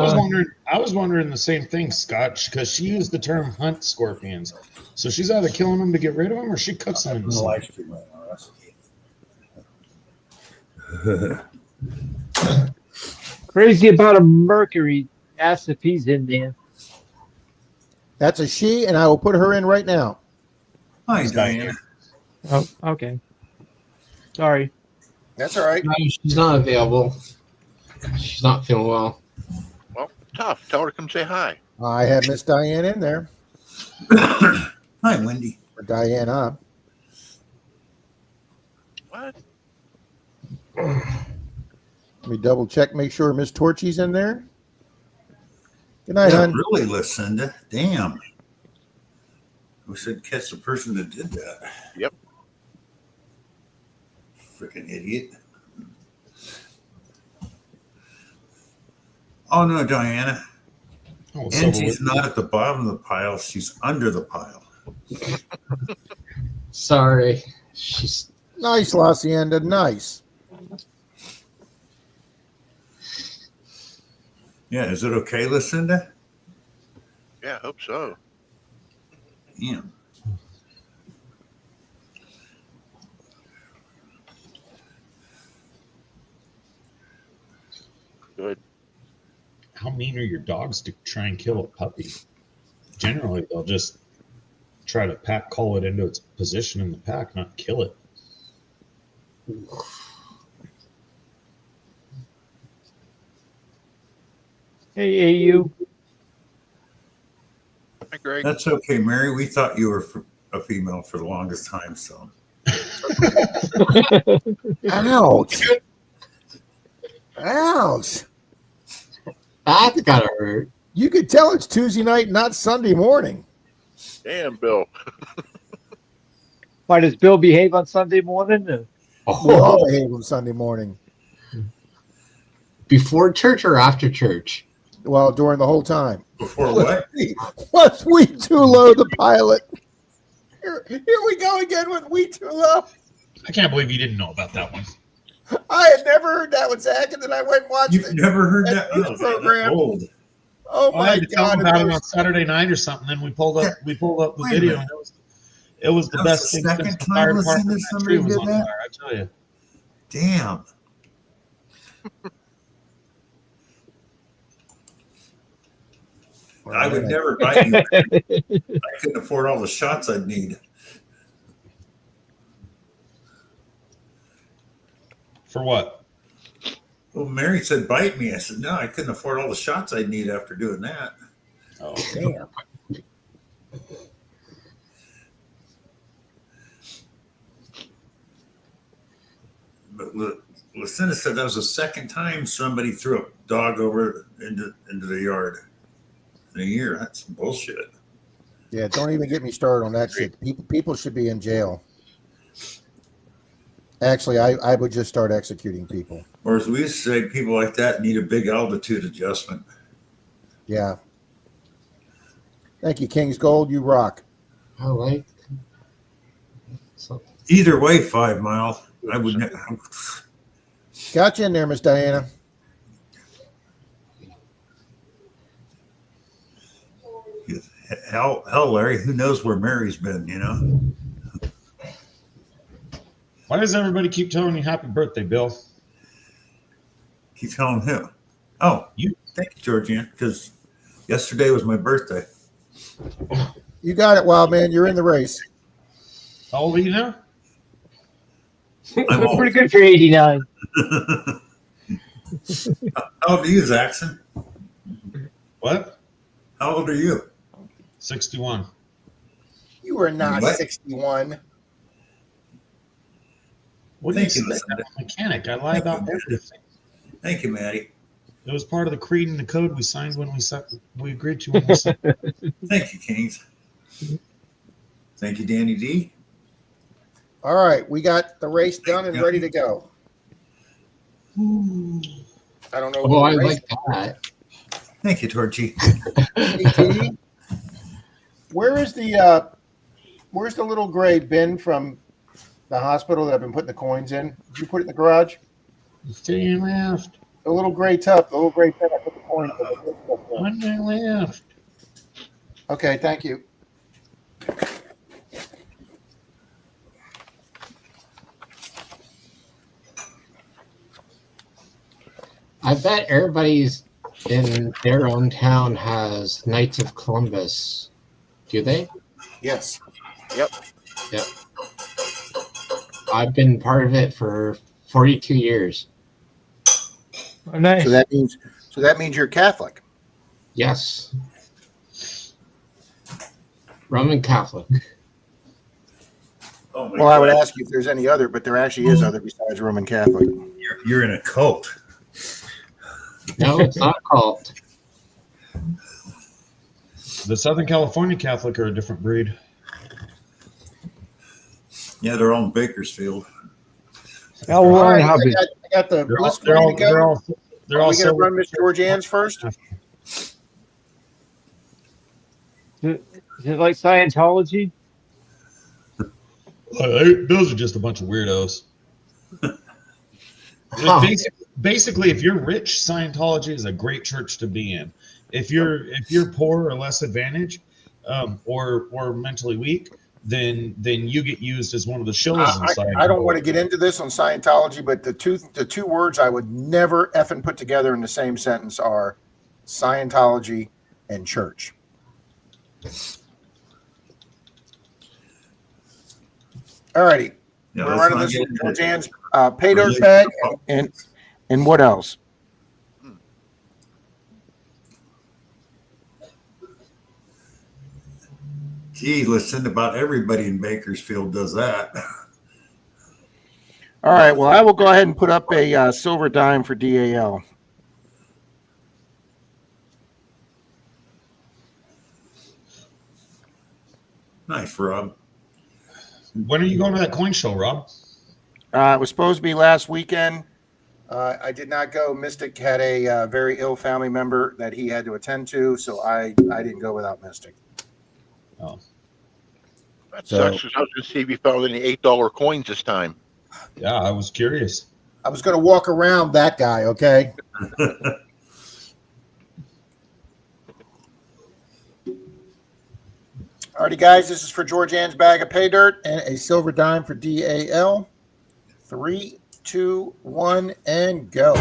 was wondering the same thing, Scott, because she used the term hunt scorpions. So she's either killing them to get rid of them or she cooks them in the the sun. live stream right now, Russ. Crazy about a Mercury. Ask if he's in there. That's a she, and I will put her in right now. Hi, Diana. Oh, okay. Sorry. That's all right. No, she's not available. She's not feeling well. Well, tough. Tell her to come say hi. I have Miss Diane in there. Hi, Wendy. Or Diana. What? Let me double check, make sure Miss Torchy's in there. Good night, Yeah, hon. really, Lucinda. Damn. We should catch the person that did that. Yep. Freaking idiot. Oh no, Diana. Oh, it's And over she's with. not at the bottom of the pile, she's under the pile. Sorry. She's Nice, La Hacienda. Nice. Yeah, is it okay, Lucinda? Yeah, I hope so. Damn. Good. How mean are your dogs to try and kill a puppy? Generally, they'll just try to pack call it into its position in the pack, not kill it. Hey, AU. Hi, Greg. That's okay, Mary. We thought you were a female for the longest time, so. Ouch. Ouch. that's gotta hurt. You could tell it's Tuesday night, not Sunday morning. Damn, Bill. Why does Bill behave on Sunday morning? We Oh, all behave on Sunday morning. before church or after church? Well, during the whole time. Before what? Was We Too Low, the pilot? Here we go again with We Too Low. I can't believe you didn't know about that one. I had never heard that one, Zach, and then I went and watched You've it. never heard That that? news Oh, program. that's old. Oh I my had to tell God. them about it it on was- Saturday night or something. Then we pulled up the Wait a video. minute. And it was the That was best the thing second since the time fire listening department. to That somebody tree was did on that? fire, I tell you. Damn. I would never bite you. I couldn't afford all the shots I'd need. For what? Well, Mary said bite me. I said, no, I couldn't afford all the shots I'd need after doing that. Oh, Damn. But Lucinda said that was the second time somebody threw a dog over into the yard in a year. That's some bullshit. Yeah, don't even get me started on that shit. People should be in jail. Actually, I would just start executing people. Or as we used to say, people like that need a big altitude adjustment. Yeah. Thank you, King's Gold. You rock. I like. So, Either way, 5 Mile. I would. Got you in there, Miss Diana. Hell, Larry. Who knows where Mary's been? You know. why does everybody keep telling you happy birthday, Bill? Keep telling him. Oh, You- thank you, Georgian, because yesterday was my birthday. You got it, Wild Man. You're in the race. How old are you now? I'm old. Pretty good for 89. How old are you, Zaxon? What? How old are you? 61. You are not What? 61. What do you Thank you, say? Lucinda. I'm a mechanic. I lie Thank about you. everything. Thank you, Maddie. It was part of the creed and the code we signed when we agreed to when we signed. Thank you, Kings. Thank you, Danny D. All right, we got the race done and ready to go. I don't know. oh, I who the race- like that. Thank you, Torchy. AT. Where's the little gray bin from the hospital that I've been putting the coins in? Did you put it in the garage? To your left. The little gray tub. The little gray pen. I put the coin. One day left. Okay, thank you. I bet everybody's in their own town has Knights of Columbus. Do they? Yes. Yep. I've been part of it for 42 years. Oh, nice. So that means you're Catholic. Yes. Roman Catholic. Oh my Well, I would God. ask you if there's any other, but there actually is other besides Roman Catholic. You're in a cult. No, it's not a cult. The Southern California Catholic are a different breed. Yeah, they're all in Bakersfield. Now All Warren right, I Hubbard. got the They're all, list they're ready all, to go. they're all, they're Are all we going to silver- run Miss Georgianne's first? Is it like Scientology? Those are just a bunch of weirdos. Huh. Basically, if you're rich, Scientology is a great church to be in. If you're poor or less advantaged, or mentally weak, then you get used as one of the shills in Scientology. I don't want to get into this on Scientology, but the two words I would never effing put together in the same sentence are Scientology and church. All righty. Yeah, We're let's running not this get with into Georgianne's pay dirt religion. bag and what else? Gee, listen, about everybody in Bakersfield does that. All right. Well, I will go ahead and put up a silver dime for DAL. Nice, Rob. When are you going to that coin show, Rob? It was supposed to be last weekend. I did not go. Mystic had a very ill family member that he had to attend to, so I didn't go without Mystic. That So- sucks, 'cause I was going to see if you found any $8 coins this time. Yeah, I was curious. I was going to walk around that guy, okay? Alrighty, guys, this is for Georgianne's bag of pay dirt and a silver dime for DAL. 3, 2, 1, and go.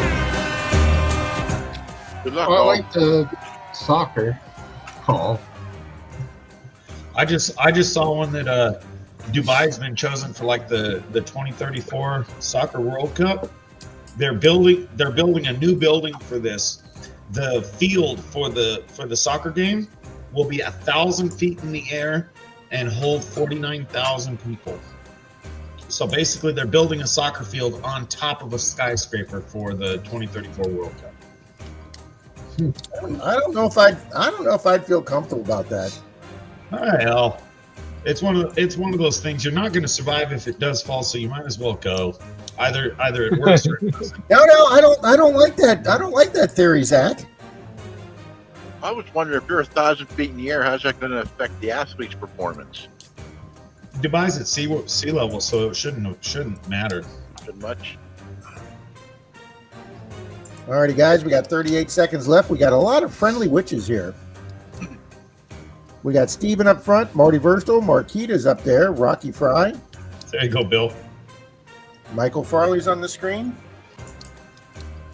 Good luck, Well, I all. like the soccer call. I just saw one that Dubai's been chosen for like the 2034 Soccer World Cup. They're building a new building for this. The field for the soccer game will be 1,000 feet in the air and hold 49,000 people. So basically, they're building a soccer field on top of a skyscraper for the 2034 World Cup. I don't know if I'd feel comfortable about that. Well, it's one of those things you're not going to survive if it does fall, so you might as well go. Either it works or it doesn't. No, I don't like that. I don't like that theory, Zach. I was wondering if you're 1,000 feet in the air, how's that going to affect the athlete's performance? Dubai's at sea level, so it shouldn't matter. Not much. Alrighty, guys, we got 38 seconds left. We got a lot of friendly witches here. We got Steven up front, Marty Verstel, Marquita's up there, Rocky Fry, There you go, Bill. Michael Farley's on the screen.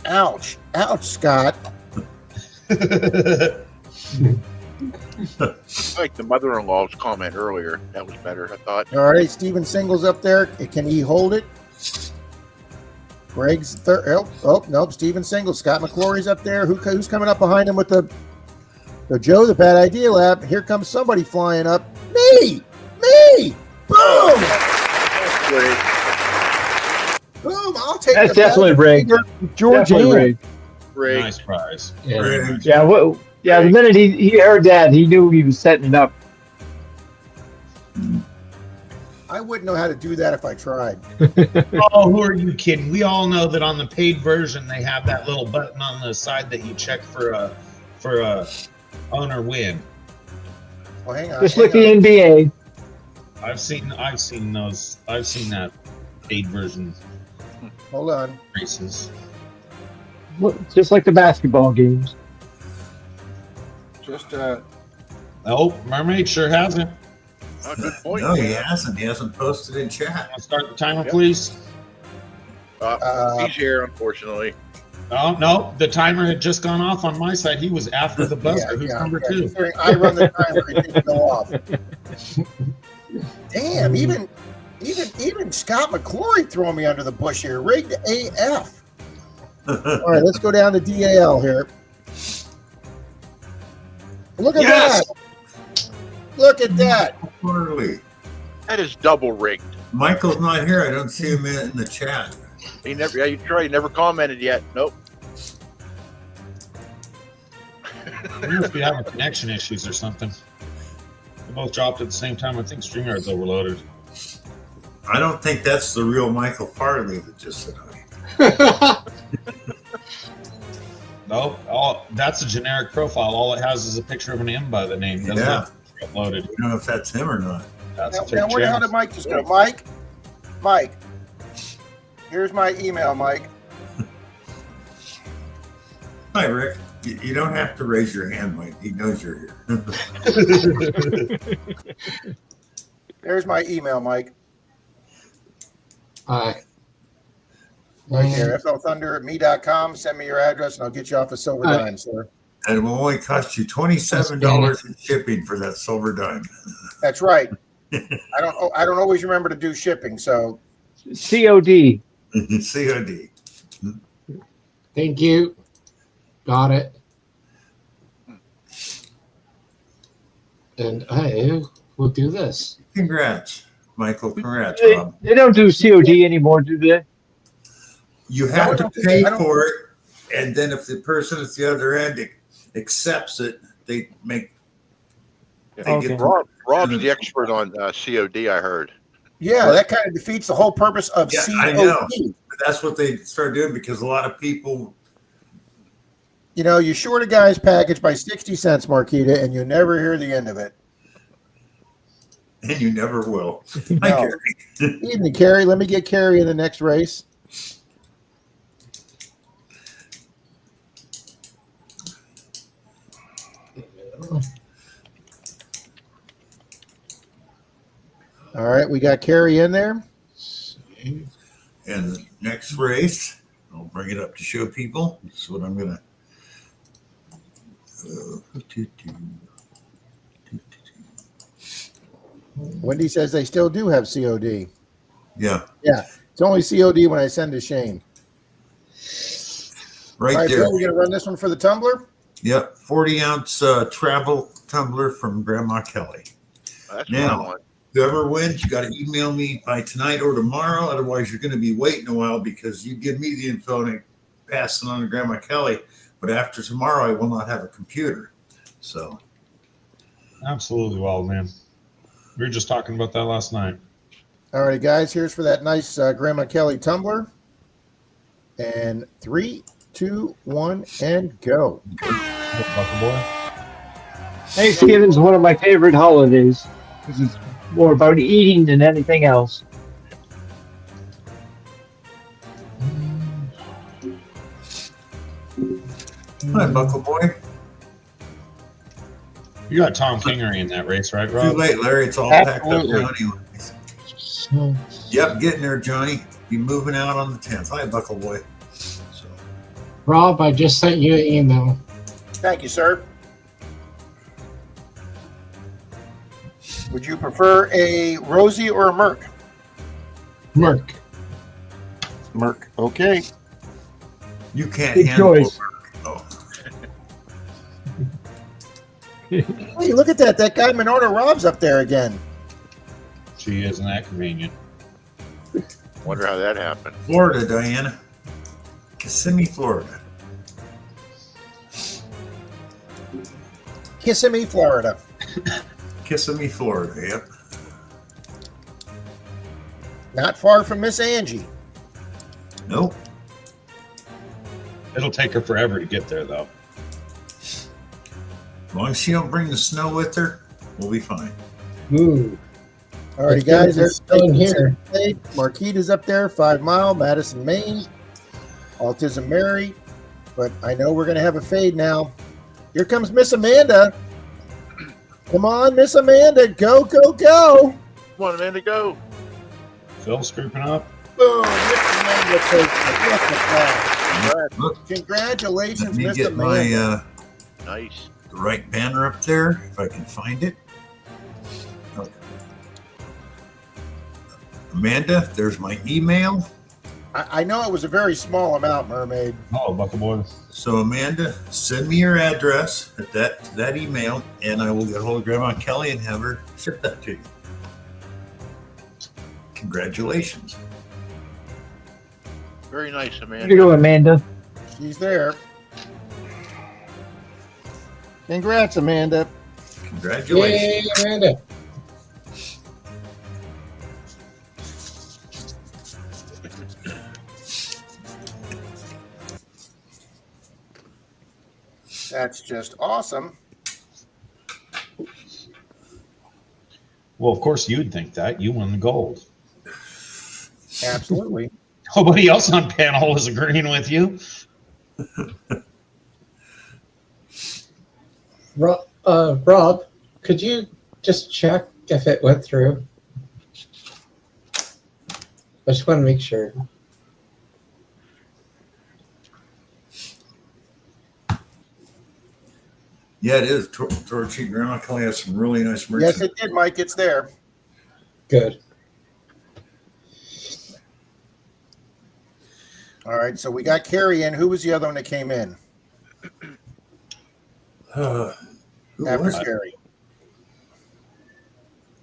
Ouch, Scott. I like the mother-in-law's comment earlier. That was better, I thought. All right, Steven Single's up there. Can he hold it? Greg's third. Oh, nope. Steven Single. Scott McClory's up there. Who's coming up behind him with the Joe, the Bad Idea Lab? Here comes somebody flying up. Me! Boom! Great. Boom! I'll take That's the definitely bag. rigged. George Definitely rigged. Great. Nice prize. Yeah. Rigged. Yeah, yeah. The minute he heard that, he knew he was setting it up. I wouldn't know how to do that if I tried. Oh, who are you kidding? We all know that on the paid version they have that little button on the side that you check for a own or win. Well, hang on. Just hang like the on. NBA. I've seen those. I've seen that paid version Hold on. races. Just like the basketball games. Just Nope, Mermaid sure hasn't. Oh, good point. No, he hasn't. He hasn't posted in chat. Wanna start the timer, Yep. please? He's here, unfortunately. No, the timer had just gone off on my side. He was after the buzzer. Who's number two? considering I run the timer, it didn't go off. Damn, even Scott McClory throwing me under the bush here. Rigged AF. All right, let's go down to DAL here. Look at Yes! that. Look at that. Quarterly. That is double rigged. Michael's not here. I don't see him in the chat. He never. Yeah, you tried. He never commented yet. Nope. We must be having connection issues or something. They both dropped at the same time. I think StreamYard's overloaded. I don't think that's the real Michael Farley that just said hi. No, that's a generic profile. All it has is a picture of an M by the name. Doesn't Yeah. have to be uploaded. I don't know if that's him or not. That's a Now, fake where the hell channel. did Mike just go? Mike, here's my email, Mike. Hi, Rick. You don't have to raise your hand, Mike. He knows you're here. There's my email, Mike. All right. Right there, flthunder@me.com. Send me your address and I'll get you off a silver All right. dime, sir. And it will only cost you $27 in shipping for that silver dime. That's right. I don't always remember to do shipping, so COD. COD. Thank you. Got it. And hey, we'll do this. Congrats, Michael. Congrats, They, Bob. they don't do COD anymore, do they? You have I to don't think- pay I don't- for it, and then if the person at the other end accepts it, they make. They Okay. get Rob's the expert on COD. I heard. yeah, that kind of defeats the whole purpose of Yeah, COD. I know. That's what they start doing because a lot of people. You know, you short a guy's package by 60 cents, Marquita, and you never hear the end of it. And you never will. No. Hi, Gary. Evening, Carrie. Let me get Carrie in the next race. All right, we got Carrie in there. And the next race, I'll bring it up to show people. This is what I'm gonna. Wendy says they still do have COD. Yeah, It's only COD when I send to Shane. right All right, there. Bill, we're going to run this one for the tumbler. Yep, 40-ounce travel tumbler from Grandma Kelly. That's Now. what I want. Whoever wins, you got to email me by tonight or tomorrow. Otherwise, you're going to be waiting a while because you give me the info and I pass it on to Grandma Kelly. But after tomorrow, I will not have a computer. So, Absolutely wild, man. We were just talking about that last night. All right, guys, here's for that nice Grandma Kelly tumbler. And 3, 2, 1, and go. Buckle boy. Thanksgiving is one of my favorite holidays because it's more about eating than anything else. hi, Buckle Boy. You got Tom Kingery in that race, right, Too Rob? late, Larry. It's all packed up Absolutely. now anyway. Yep, getting there, Johnny. Be moving out on the 10th. Hi, Buckle Boy. So, Rob, I just sent you an email. Thank you, sir. Would you prefer a Rosie or a Merc? Merc. Merc. Okay. you can't Good handle choice. Oh, Hey, look at that. That guy Minota Rob's up there again. She isn't that convenient. Wonder how that happened. Florida, Diana. Kissimmee, Florida. Kissimmee, Florida. Kissimmee, Florida. Yep. Not far from Miss Angie. Nope. It'll take her forever to get there, though. As long as she don't bring the snow with her, we'll be fine. Ooh. All righty, Let's get guys. this going here. Marquita's up there, 5 Mile, Madison, Maine. Autism Mary, but I know we're going to have a fade now. Here comes Miss Amanda. Come on, Miss Amanda. Go, go, go. Come on, Amanda, go. Phil scooping up. Boom. Miss Amanda takes it. Look at that. Look, Congratulations, let me Miss get my Amanda. Nice. the right banner up there if I can find it. Okay. Amanda, there's my email. I know it was a very small amount, Mermaid. Oh, Buckle Boy. So Amanda, send me your address at that email, and I will get a hold of Grandma Kelly and have her ship that to you. Congratulations. Very nice, Here Amanda. you go, Amanda. She's there. Congrats, Amanda. Congratulations. Yay, Amanda. That's just awesome. Well, of course you'd think that. You won the gold. Absolutely. Nobody else on panel was agreeing with you. Rob, could you just check if it went through? I just want to make sure. Yeah, it is. Torchy Grandma Kelly has some really nice Yes, merchandise. it did, Mike. It's there. Good. All right. So we got Carrie in. Who was the other one that came in Who after was it? Carrie?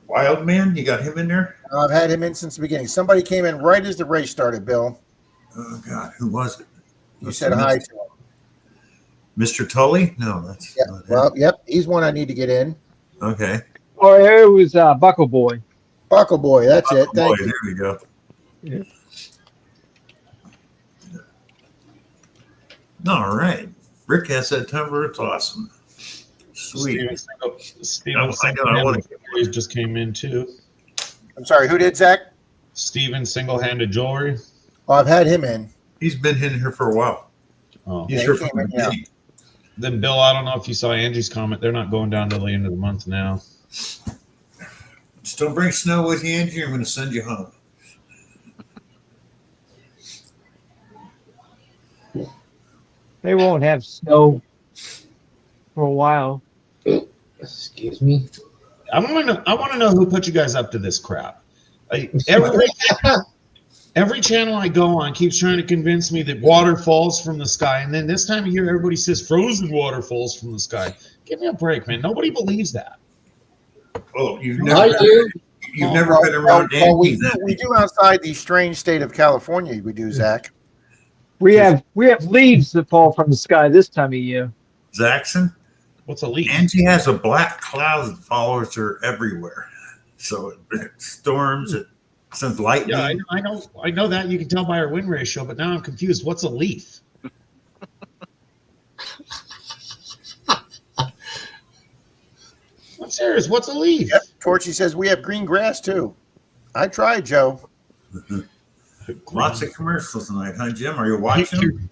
Wild Man, you got him in there? I've had him in since the beginning. Somebody came in right as the race started, Bill. Oh God, who was it? You said hi to him. Mr. Tully? No, that's Yeah. not him. Well, yep. He's one I need to get in. Okay. Oh, it was Buckle Boy. Buckle Boy. That's it. Oh, Thank boy, you. there we go. Yeah. All right. Rick has that number. It's awesome. Sweet. Steven I know, I wanna- Single-Handed just came in too. I'm sorry. Who did, Zach? Steven Single-Handed Jewelry. Oh, I've had him in. He's been in here for a while. Oh. He's Yeah, here he from came the in, yeah. beginning. Then Bill, I don't know if you saw Angie's comment. They're not going down till the end of the month now. Just don't bring snow with you, Angie. I'm going to send you home. They won't have snow for a while. Excuse me. I want to know who put you guys up to this crap. Every channel I go on keeps trying to convince me that water falls from the sky, and then this time of year everybody says frozen water falls from the sky. Give me a break, man. Nobody believes that. Oh, you've I never, do. you've never been around Well, Angie. we do outside the strange state of California. We do, Zach. We have leaves that fall from the sky this time of year. Zaxxon. What's a leak? Angie has a black cloud that follows her everywhere. So it storms, it sends lightning. Yeah, I know that. You can tell by our win ratio, but now I'm confused. What's a leaf? I'm serious. What's a leaf? Yep. Torchy says we have green grass too. I tried, Joe. Lots of commercials tonight, huh, Jim? Are you watching?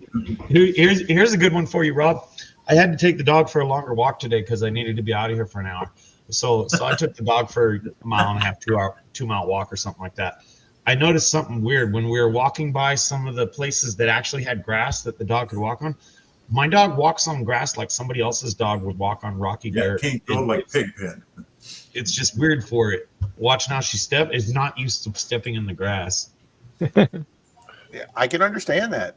Here's a good one for you, Rob. I had to take the dog for a longer walk today because I needed to be out of here for an hour. So I took the dog for a mile and a half, 2 mile walk or something like that. I noticed something weird when we were walking by some of the places that actually had grass that the dog could walk on. My dog walks on grass like somebody else's dog would walk on rocky Yeah, dirt. can't go like Pigpen. It's just weird for it. Watch now, she is not used to stepping in the grass. Yeah, I can understand that.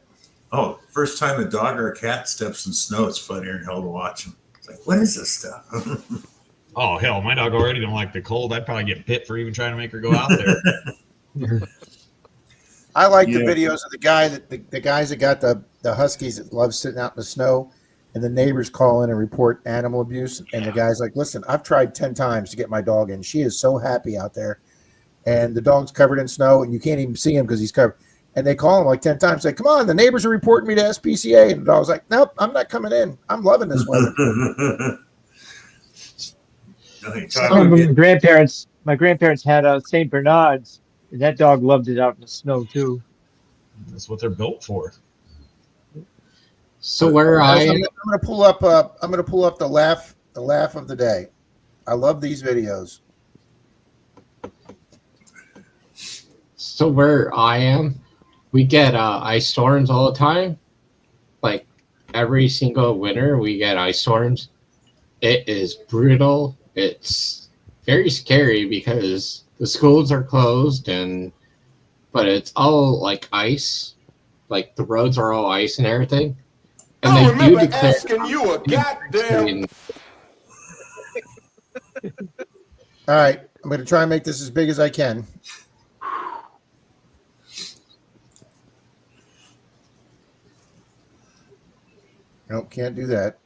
Oh, first time a dog or a cat steps in snow, it's funnier than hell to watch them. It's like, what is this stuff? Oh hell, my dog already don't like the cold. I'd probably get bit for even trying to make her go out there. I like the Yeah. videos of the guys that got the huskies that love sitting out in the snow, and the neighbors call in and report animal abuse. And the guy's like, "Listen, I've tried 10 times to get my dog in. She is so happy out there, and the dog's covered in snow, and you can't even see him because he's covered." And they call him like 10 times, say, "Come on, the neighbors are reporting me to SPCA." And the dog's like, "Nope, I'm not coming in. I'm loving this weather." My grandparents had a St. Bernard's, and that dog loved it out in the snow too. That's what they're built for. So where I am, I'm gonna pull up. I'm gonna pull up the laugh of the day. I love these videos. so where I am, we get ice storms all the time. Like every single winter, we get ice storms. It is brutal. It's very scary because the schools are closed but it's all like ice. Like the roads are all ice and everything. And I they don't remember declare asking you a goddamn. All right, I'm gonna try and make this as big as I can. Nope, can't do that.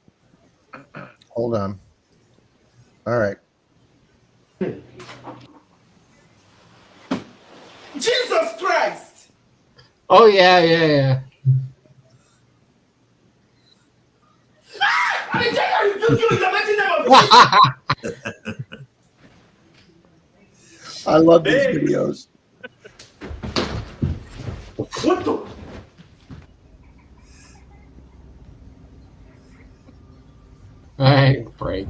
Hold on. All right. Jesus Christ! Oh yeah. I love these videos. What the? All right, break.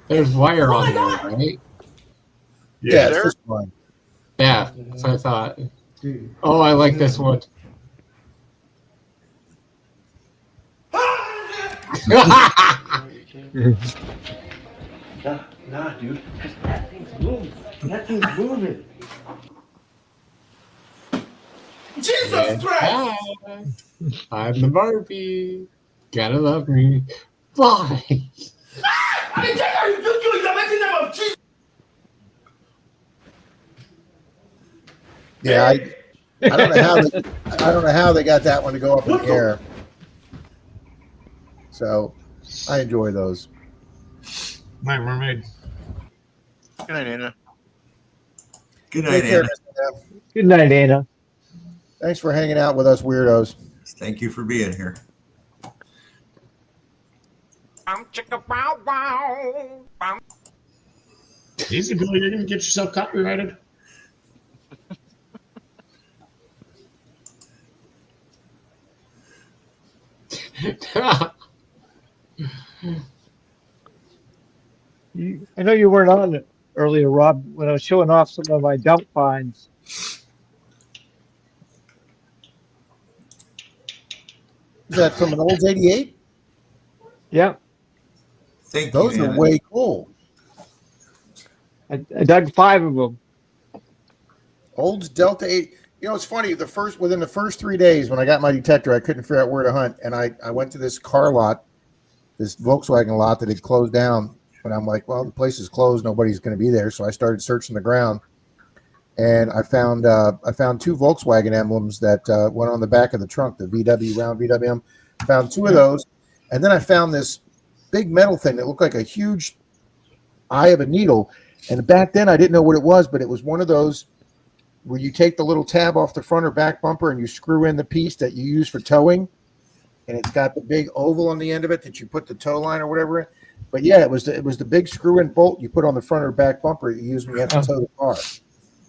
There's wire on there, right? Yeah, it's there. this one. Yeah, so I thought. Oh, I like this one. Nah, dude. That thing's moving. That thing's moving. Jesus Christ! Hi. I'm the Barbie. Gotta love me. Bye. Yeah, I don't know how I don't know how they got that one to go up in the air. So I enjoy those. My mermaid. Good night, Anna. Good night, Take care, Anna. Christina. Good night, Anna. Thanks for hanging out with us weirdos. Thank you for being here. Easy, Billy. You're gonna get yourself copyrighted. I know you weren't on it earlier, Rob, when I was showing off some of my dump finds. Is that from an Olds 88? Yeah, Thank Those you, are Anna. way cool. I dug 5 of them. Olds Delta 8. You know, it's funny. Within the first 3 days when I got my detector, I couldn't figure out where to hunt, and I went to this car lot, this Volkswagen lot that had closed down. And I'm like, well, the place is closed. Nobody's going to be there. So I started searching the ground, and I found 2 Volkswagen emblems that went on the back of the trunk, the VW round VWM. Found 2 of those, and then I found this big metal thing that looked like a huge eye of a needle. And back then, I didn't know what it was, but it was one of those where you take the little tab off the front or back bumper and you screw in the piece that you use for towing, and it's got the big oval on the end of it that you put the tow line or whatever in. But yeah, it was the big screw-in bolt you put on the front or back bumper that you use when you have to tow the car.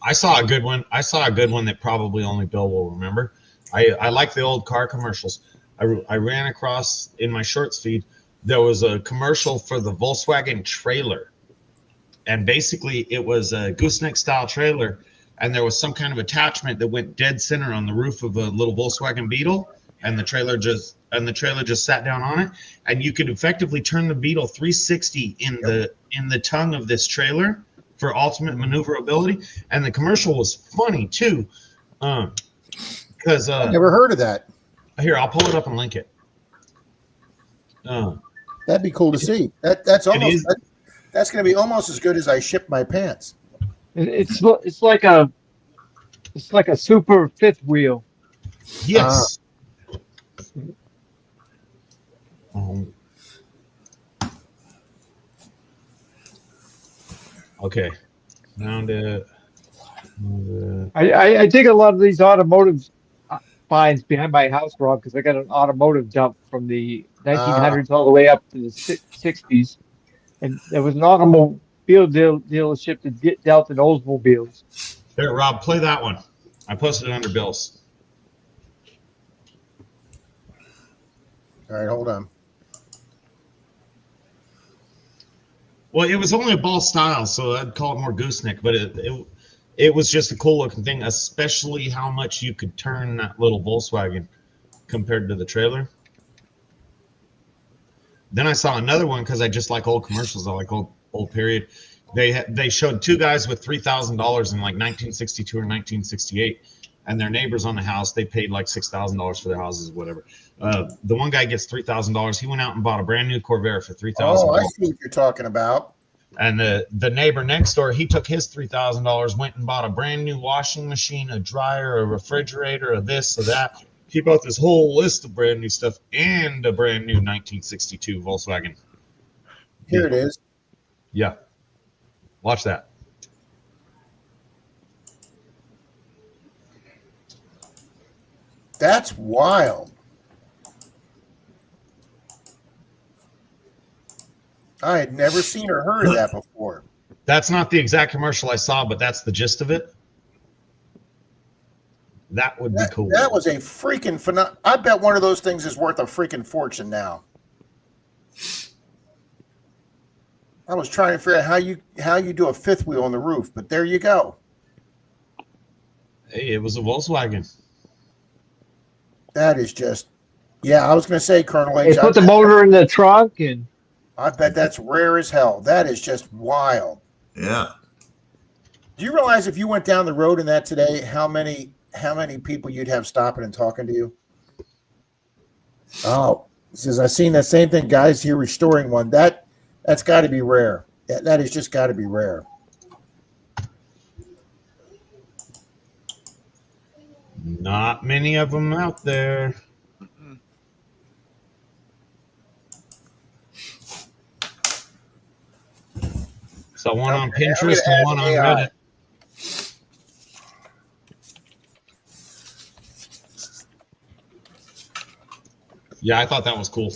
I saw a good one. That probably only Bill will remember. I like the old car commercials. I ran across in my shorts feed. There was a commercial for the Volkswagen trailer, and basically it was a gooseneck style trailer, and there was some kind of attachment that went dead center on the roof of a little Volkswagen Beetle, and the trailer just sat down on it, and you could effectively turn the Beetle 360 in the tongue of this trailer for ultimate maneuverability. And the commercial was funny too, because I never heard of that. here, I'll pull it up and link it. That'd be cool to see. That's going to be almost as good as I shipped my pants. It's like a super fifth wheel. Yes. Okay. Found it. I dig a lot of these automotive finds behind my house, Rob, because I got an automotive dump from the 1900s all the way up to the 60s, and there was an automobile dealership that dealt in Oldsmobiles. Here, Rob, play that one. I posted it under Bill's. All right, hold on. Well, it was only a ball style, so I'd call it more gooseneck, but it was just a cool looking thing, especially how much you could turn that little Volkswagen compared to the trailer. Then I saw another one because I just like old commercials. I like old period. They showed two guys with $3,000 in like 1962 or 1968, and their neighbors on the house, they paid like $6,000 for their houses, whatever. The one guy gets $3,000. He went out and bought a brand new Corvair for $3,000. Oh, I see what you're talking about. And the neighbor next door, he took his $3,000, went and bought a brand new washing machine, a dryer, a refrigerator, a this, a that. He bought this whole list of brand new stuff and a brand new 1962 Volkswagen. Here it is. Yeah. Watch that. That's wild. I had never seen or heard of that before. That's not the exact commercial I saw, but that's the gist of it. That would be cool. That was a freaking phenomenal. I bet one of those things is worth a freaking fortune now. I was trying to figure out how you do a fifth wheel on the roof, but there you go. Hey, it was a Volkswagen. That is just, yeah. I was going to say, Colonel They H. put the motor in the trunk, and I bet that's rare as hell. That is just wild. Yeah. Do you realize if you went down the road in that today, how many people you'd have stopping and talking to you? Oh, he says I've seen that same thing. Guys here restoring one. That's got to be rare. That is just got to be rare. Not many of them out there. So one on Okay, I'm Pinterest gonna and one add on AI. Reddit. Yeah, I thought that was cool.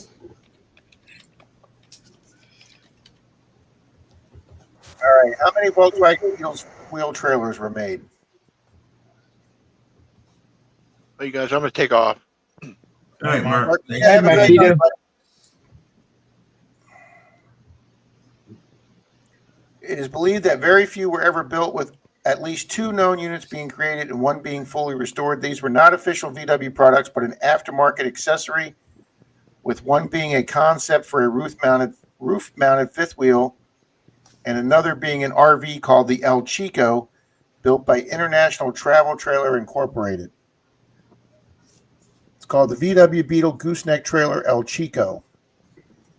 All right, how many Volkswagen wheel trailers were made? Hey, you guys, I'm going to take off. All right, Mark. Mark, Thanks. have a good Marquita. night, buddy. It is believed that very few were ever built with at least two known units being created and one being fully restored. These were not official VW products, but an aftermarket accessory, with one being a concept for a roof-mounted fifth wheel, and another being an RV called the El Chico, built by International Travel Trailer Incorporated. It's called the VW Beetle Gooseneck Trailer El Chico.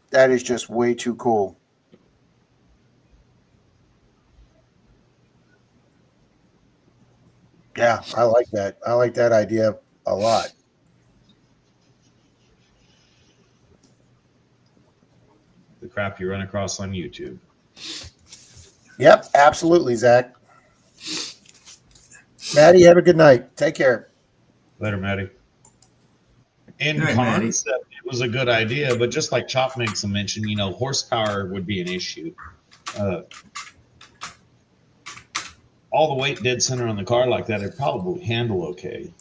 That is just way too cool. Yeah, I like that. I like that idea a lot. The crap you run across on YouTube. Yep, absolutely, Zach. Maddie, have a good night. Take care. Later, Maddie. In Good night, Maddie. concept, it was a good idea, but just like Chop makes a mention, horsepower would be an issue. All the weight dead center on the car like that, it'd probably handle okay.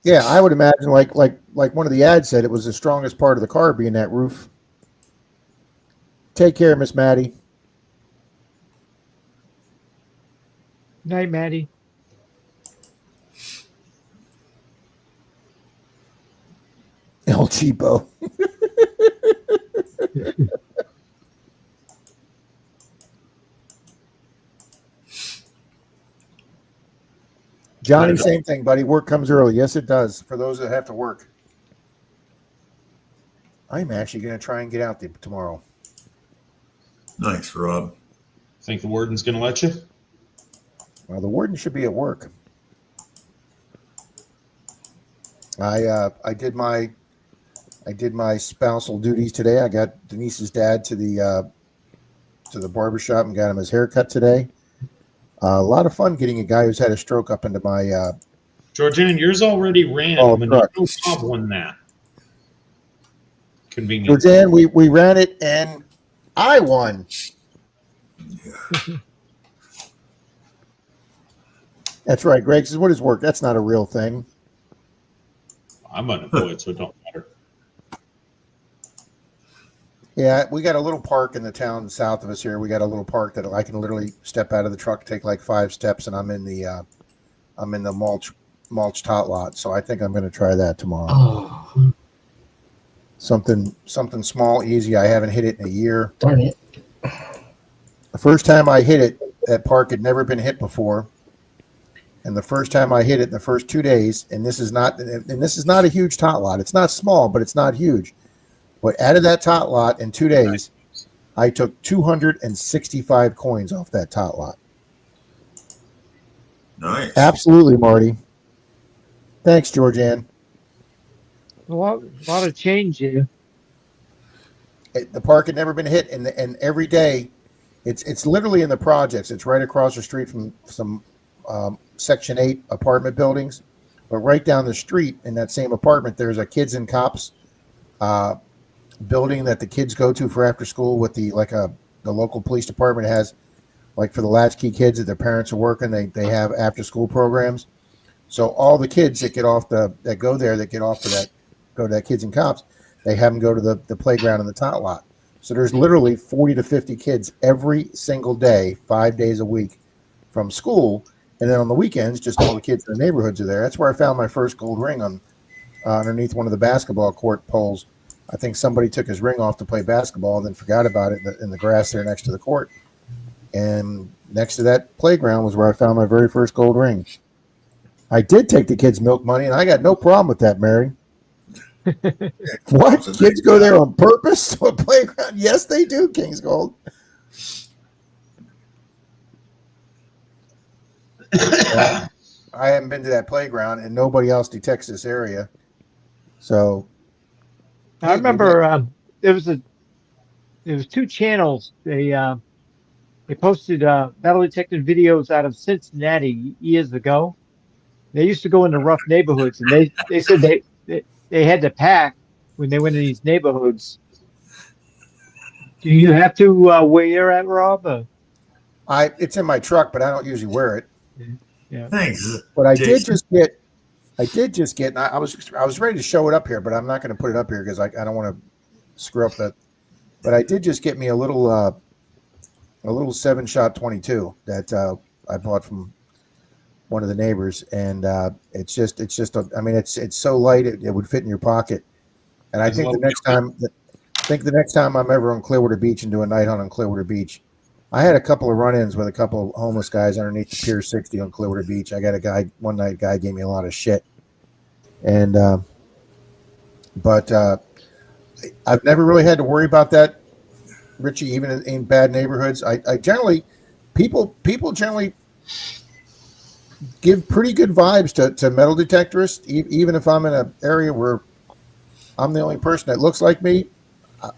Yeah, I would imagine like one of the ads said, it was the strongest part of the car being that roof. Take care, Miss Maddie. night, Maddie. El Cheapo. Johnny, same thing, buddy. Work comes early. Yes, it does. For those that have to work. I'm actually going to try and get out there tomorrow. Nice, Rob. Think the warden's going to let you? Well, the warden should be at work. I did my spousal duties today. I got Denise's dad to the barbershop and got him his haircut today. A lot of fun getting a guy who's had a stroke up into my Georgian, yours already ran. Oh, Monroe truck. Bob won that. Convenient. Georgian, we ran it and I won. That's right. Greg says, what is work? That's not a real thing. I'm unemployed, so it don't matter. Yeah, we got a little park in the town south of us here. We got a little park that I can literally step out of the truck, take like 5 steps, and I'm in the mulch tot lot. So I think I'm going to try that tomorrow. Oh, Something small, easy. I haven't hit it in a year. darn it. The first time I hit it, that park had never been hit before. And the first time I hit it in the first 2 days, and this is not a huge tot lot. It's not small, but it's not huge. But out of that tot lot in 2 days, I took 265 coins off that tot lot. Nice. Absolutely, Marty. Thanks, Georgianne. A lot of change here. The park had never been hit, and every day, it's literally in the projects. It's right across the street from some Section 8 apartment buildings, but right down the street in that same apartment, there's a Kids and Cops building that the kids go to for after school. With the local police department has, like for the latchkey kids that their parents are working, they have after school programs. So all the kids that go to that Kids and Cops, they have them go to the playground in the tot lot. So there's literally 40 to 50 kids every single day, 5 days a week from school. And then on the weekends, just all the kids in the neighborhoods are there. That's where I found my first gold ring on underneath one of the basketball court poles. I think somebody took his ring off to play basketball and then forgot about it in the grass there next to the court. And next to that playground was where I found my very first gold ring. I did take the kids' milk money, and I got no problem with that, Mary. What? Kids go there on purpose to a playground? Yes, they do, King's Gold. I haven't been to that playground, and nobody else detects this area. So I remember there was 2 channels. They posted metal detecting videos out of Cincinnati years ago. They used to go into rough neighborhoods, and they said they had to pack when they went in these neighborhoods. Do you have to wear it, Rob? Or? it's in my truck, but I don't usually wear it. Yeah. Thanks. But I Jason. did just get, and I was ready to show it up here, but I'm not going to put it up here because I don't want to screw up that. But I did just get me a little 7-shot 22 that I bought from one of the neighbors, and it's so light it would fit in your pocket. And I think the next time I'm ever on Clearwater Beach and do a night hunt on Clearwater Beach, I had a couple of run-ins with a couple of homeless guys underneath the Pier 60 on Clearwater Beach. I got a guy one night. Guy gave me a lot of shit, and but I've never really had to worry about that, Richie. Even in bad neighborhoods, I generally people generally give pretty good vibes to metal detectorists, even if I'm in an area where I'm the only person that looks like me.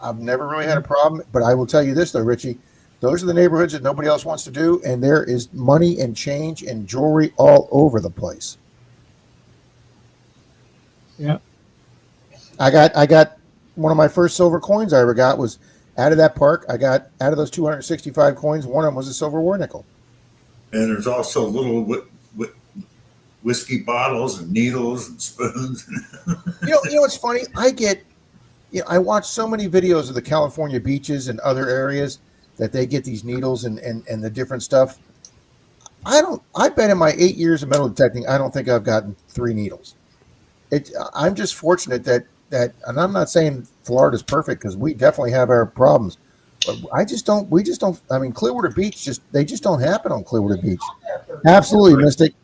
I've never really had a problem. But I will tell you this, though, Richie, those are the neighborhoods that nobody else wants to do, and there is money and change and jewelry all over the place. Yeah. I got one of my first silver coins I ever got was out of that park. I got out of those 265 coins, one of them was a silver war nickel. And there's also little whiskey bottles and needles and spoons. You know what's funny? I watch so many videos of the California beaches and other areas that they get these needles and the different stuff. I bet in my 8 years of metal detecting, I don't think I've gotten 3 needles. I'm just fortunate that, and I'm not saying Florida's perfect because we definitely have our problems, but we just don't, I mean, Clearwater Beach, they just don't happen on Clearwater Beach. Absolutely, Mystic.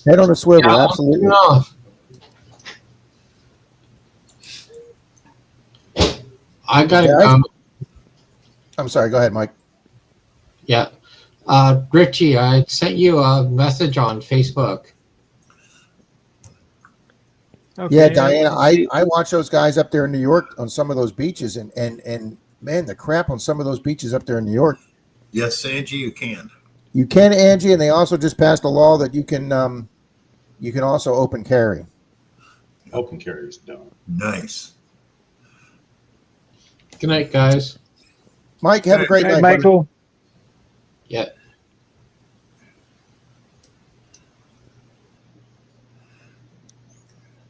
Head on a swivel, Yeah, absolutely. no. I got Yeah, a comment. I'm sorry, go ahead, Mike. Yeah. Richie, I sent you a message on Facebook. Okay. Yeah, Diana, I watch those guys up there in New York on some of those beaches, and man, the crap on some of those beaches up there in New York. Yes, Angie, you can. You can, Angie, and they also just passed a law that you can You can also open carry. Open carriers don't. Nice. Good night, guys. Mike, have a great Hey, night, buddy. Michael. Yeah.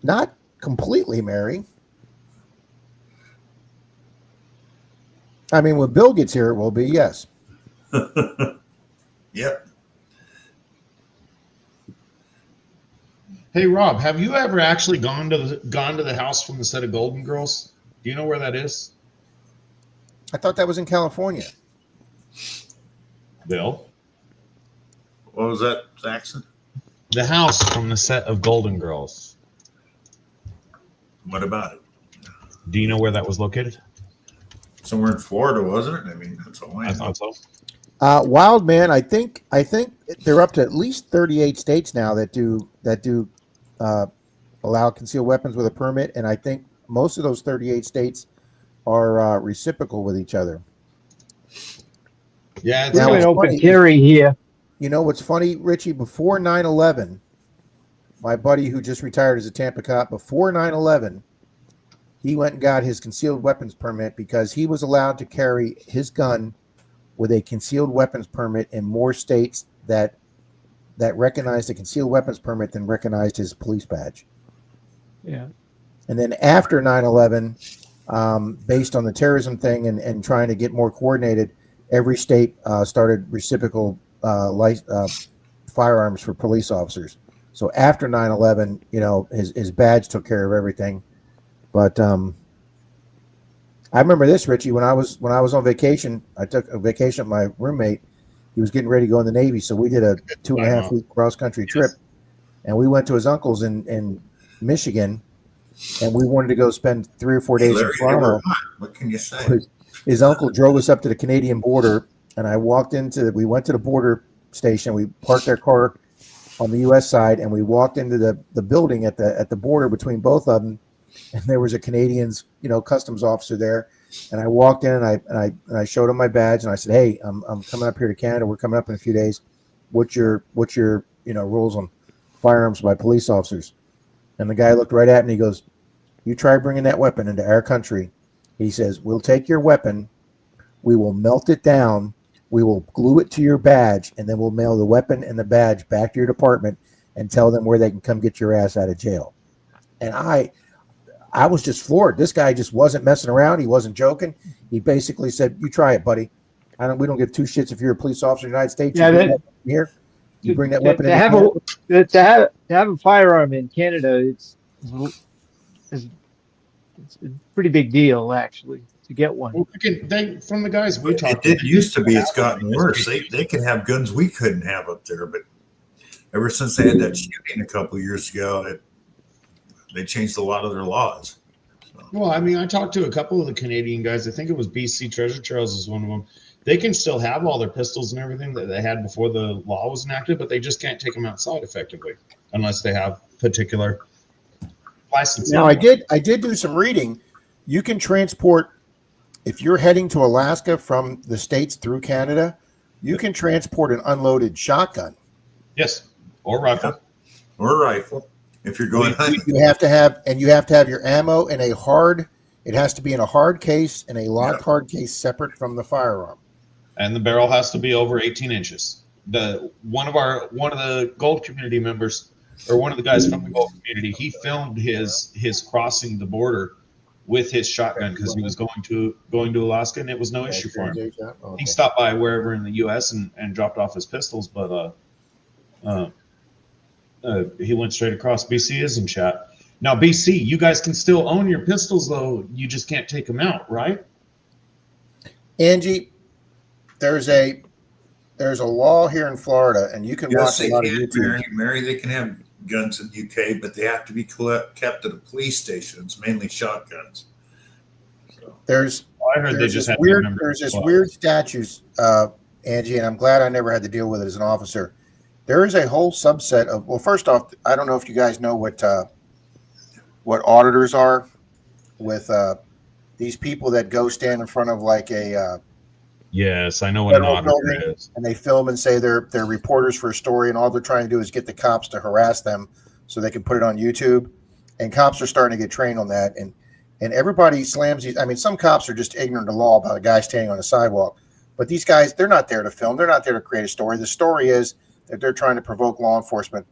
Not completely, Mary. I mean, when Bill gets here, it will be, yes. Yep. Hey Rob, have you ever actually gone to the house from the set of Golden Girls? Do you know where that is? I thought that was in California. Bill? What was that, Saxon? The house from the set of Golden Girls. What about it? Do you know where that was located? Somewhere in Florida, wasn't it? I mean, that's all I I know. thought so. Wild Man, I think they're up to at least 38 states now that do allow concealed weapons with a permit, and I think most of those 38 states are reciprocal with each other. Yeah, Now, We're it's going open funny. carry here. You know what's funny, Richie? Before 9/11, my buddy who just retired as a Tampa cop, before 9/11, he went and got his concealed weapons permit because he was allowed to carry his gun with a concealed weapons permit in more states that recognized a concealed weapons permit than recognized his police badge. Yeah. And then after 9/11, based on the terrorism thing and trying to get more coordinated, every state started reciprocal firearms for police officers. So after 9/11, his badge took care of everything. But I remember this, Richie, when I was on vacation. I took a vacation with my roommate. He was getting ready to go in the Navy, so we did a 2.5 week cross country trip, and we went to his uncle's in Michigan, and we wanted to go spend 3 or 4 days in Larry, they were Toronto. hot. What can you say? His uncle drove us up to the Canadian border, and we went to the border station. We parked our car on the U.S. side, and we walked into the building at the border between both of them, and there was a Canadian's customs officer there. And I walked in and I showed him my badge, and I said, "Hey, I'm coming up here to Canada. We're coming up in a few days. What's your rules on firearms by police officers?" And the guy looked right at me. He goes, "You try bringing that weapon into our country." He says, "We'll take your weapon, we will melt it down, we will glue it to your badge, and then we'll mail the weapon and the badge back to your department and tell them where they can come get your ass out of jail." And I was just floored. This guy just wasn't messing around. He wasn't joking. He basically said, "You try it, buddy. We don't give two shits if you're a police officer in the United States. Yeah, You bring that weapon here. You bring that weapon to in. have a firearm in Canada, it's a pretty big deal actually to get one. Well, from the guys we It talked to, did used to be. It's gotten worse. They can have guns we couldn't have up there, but ever since they had that shooting a couple of years ago, they changed a lot of their laws. Well, I mean, I talked to a couple of the Canadian guys. I think it was BC. Treasure Trails is one of them. They can still have all their pistols and everything that they had before the law was enacted, but they just can't take them outside effectively unless they have particular license. Now, I did do some reading. You can transport, if you're heading to Alaska from the States through Canada, you can transport an unloaded shotgun. Yes, or rifle. Or a rifle. If you're going hunting. You have to have your ammo in it has to be in a hard case, in a locked hard case separate from the firearm. And the barrel has to be over 18 inches. One of the Gold community members, or one of the guys from the Gold community, he filmed his crossing the border with his shotgun because he was going to Alaska, and it was no issue for him. Okay. He stopped by wherever in the U.S. and dropped off his pistols, but he went straight across. BC is in chat. Now, BC, you guys can still own your pistols, though. You just can't take them out, right? Angie, there's a law here in Florida, and you can Yes, watch they a lot of can, YouTube. Mary. They can have guns in the UK, but they have to be kept at a police station. It's mainly shotguns. So, There's I heard they there's just this had weird to remember. there's this weird statutes, Angie, and I'm glad I never had to deal with it as an officer. There is a whole subset of, well, first off, I don't know if you guys know what auditors are with these people that go stand in front of like a Yes, I know what an federal auditor building, is. and they film and say they're reporters for a story, and all they're trying to do is get the cops to harass them so they can put it on YouTube. And cops are starting to get trained on that. And everybody slams these. I mean, some cops are just ignorant of the law about a guy standing on the sidewalk. But these guys, they're not there to film. They're not there to create a story. The story is that they're trying to provoke law enforcement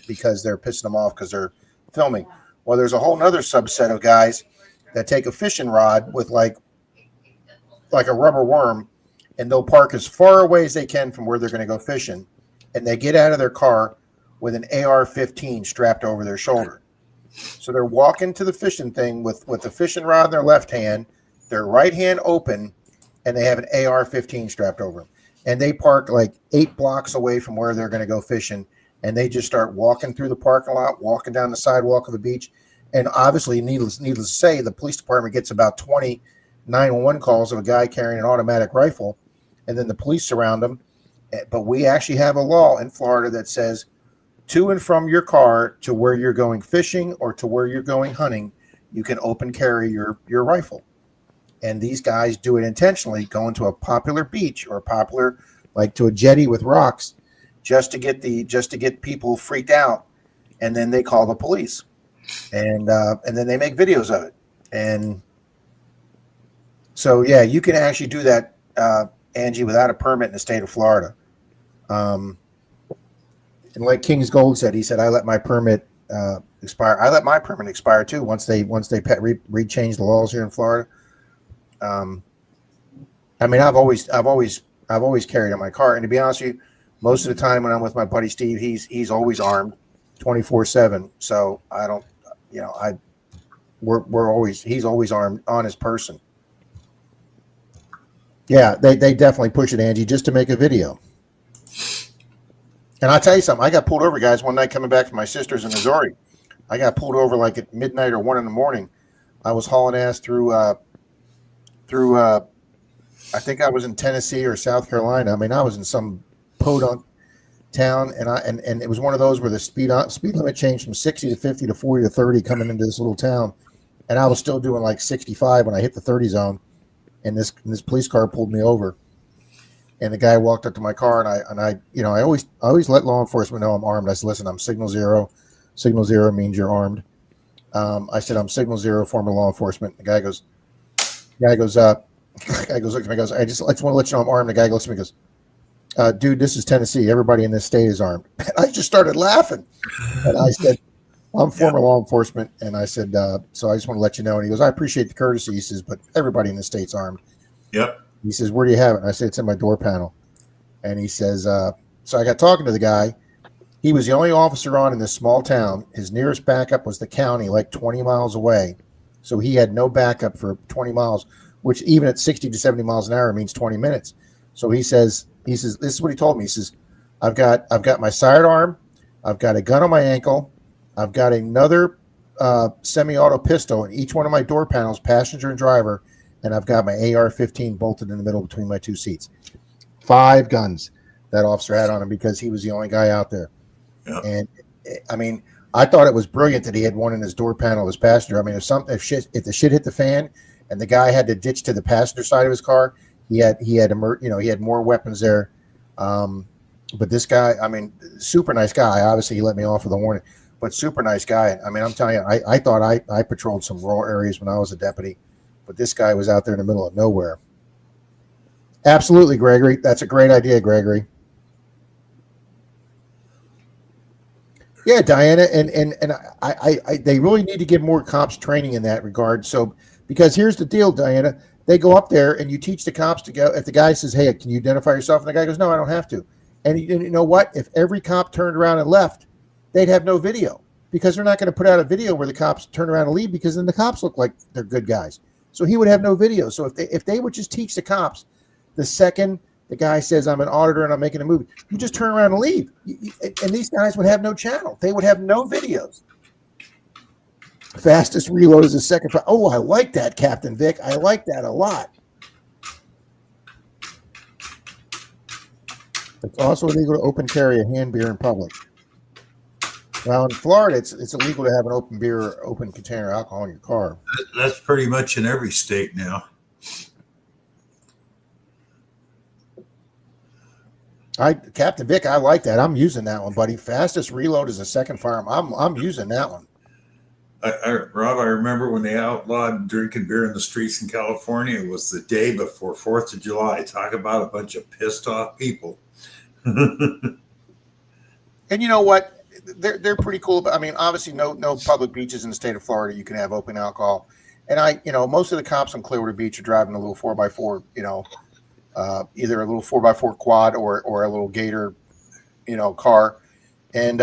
because they're pissing them off because they're filming. Well, there's a whole other subset of guys that take a fishing rod with like a rubber worm, and they'll park as far away as they can from where they're going to go fishing, and they get out of their car with an AR-15 strapped over their shoulder. So they're walking to the fishing thing with the fishing rod in their left hand, their right hand open, and they have an AR-15 strapped over them. And they park like 8 blocks away from where they're going to go fishing, and they just start walking through the parking lot, walking down the sidewalk of the beach. And obviously, needless to say, the police department gets about 20 911 calls of a guy carrying an automatic rifle, and then the police surround him. But we actually have a law in Florida that says to and from your car to where you're going fishing or to where you're going hunting, you can open carry your rifle. And these guys do it intentionally, going to a popular beach or like to a jetty with rocks, just to get people freaked out, and then they call the police, and then they make videos of it. And so, yeah, you can actually do that, Angie, without a permit in the state of Florida. And like King's Gold said, he said, I let my permit expire. I let my permit expire too once they re-changed the laws here in Florida. I mean, I've always carried in my car, and to be honest with you, most of the time when I'm with my buddy Steve, he's always armed, 24/7. So I don't, he's always armed on his person. Yeah, they definitely push it, Angie, just to make a video. And I'll tell you something. I got pulled over, guys, one night coming back from my sister's in Missouri. I got pulled over like at midnight or 1 a.m. I was hauling ass through I think I was in Tennessee or South Carolina. I mean, I was in some podunk town, and it was one of those where the speed limit changed from 60 to 50 to 40 to 30 coming into this little town, and I was still doing like 65 when I hit the 30 zone. And this police car pulled me over, and the guy walked up to my car, and I always let law enforcement know I'm armed. I said, listen, I'm Signal Zero. Signal Zero means you're armed. I said, I'm Signal Zero, former law enforcement. The guy goes, look at me, goes, I just want to let you know I'm armed. The guy looks at me and goes, dude, this is Tennessee. Everybody in this state is armed. And I just started laughing, and I said, I'm former law enforcement, and I said, so I just want to let you know. And he goes, I appreciate the courtesy. He says, but everybody in the state's armed. Yep. He says, where do you have it? And I said, it's in my door panel. And he says, so I got talking to the guy. He was the only officer on in this small town. His nearest backup was the county, like 20 miles away. So he had no backup for 20 miles, which even at 60 to 70 miles an hour means 20 minutes. So he says, this is what he told me. He says, I've got my sidearm. I've got a gun on my ankle. I've got another semi-auto pistol in each one of my door panels, passenger and driver, and I've got my AR-15 bolted in the middle between my 2 seats. 5 guns that officer had on him because he was the only guy out there. Yeah. And I mean, I thought it was brilliant that he had one in his door panel of his passenger. I mean, if the shit hit the fan and the guy had to ditch to the passenger side of his car, he had more weapons there. But this guy, I mean, super nice guy. Obviously, he let me off with a warning. But super nice guy. I mean, I'm telling you, I thought I patrolled some rural areas when I was a deputy, but this guy was out there in the middle of nowhere. Absolutely, Gregory. That's a great idea, Gregory. Yeah, Diana, and I they really need to give more cops training in that regard. So, because here's the deal, Diana, they go up there and you teach the cops to go. If the guy says, "Hey, can you identify yourself?" and the guy goes, "No, I don't have to," and you know what? If every cop turned around and left, they'd have no video because they're not going to put out a video where the cops turn around and leave because then the cops look like they're good guys. So he would have no video. So if they would just teach the cops, the second the guy says, I'm an auditor and I'm making a movie, you just turn around and leave. And these guys would have no channel. They would have no videos. Fastest reload is the second try. Oh, I like that, Captain Vic. I like that a lot. It's also illegal to open carry a hand beer in public. Well, in Florida, it's illegal to have an open beer or open container of alcohol in your car. That's pretty much in every state now. Captain Vic, I like that. I'm using that one, buddy. Fastest reload is a second firearm. I'm using that one. Rob, I remember when they outlawed drinking beer in the streets in California. It was the day before 4th of July. Talk about a bunch of pissed off people. And you know what? They're pretty cool. But I mean, obviously, no public beaches in the state of Florida you can have open alcohol. And most of the cops on Clearwater Beach are driving a little 4x4. Either a little 4x4 quad or a little Gator, car, and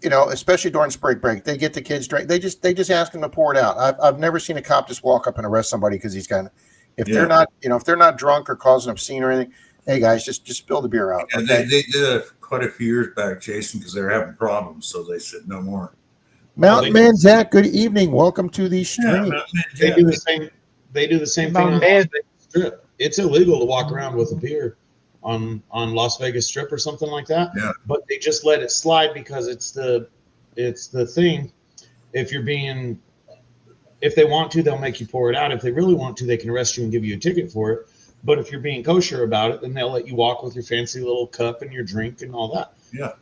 especially during spring break, they get the kids drink. They just ask them to pour it out. I've never seen a cop just walk up and arrest somebody because he's kind of, if they're not drunk or causing obscene or anything. Hey guys, just spill the beer out. And Okay? they did it quite a few years back, Jason, because they were having problems. So they said no more. Mountain Man Zach, good evening. Welcome to the stream. They do the same. They do the same thing on Las Man. Vegas Strip. It's illegal to walk around with a beer on Las Vegas Strip or something like that. Yeah. But they just let it slide because it's the thing. If they want to, they'll make you pour it out. If they really want to, they can arrest you and give you a ticket for it. But if you're being kosher about it, then they'll let you walk with your fancy little cup and your drink and all that. Yeah.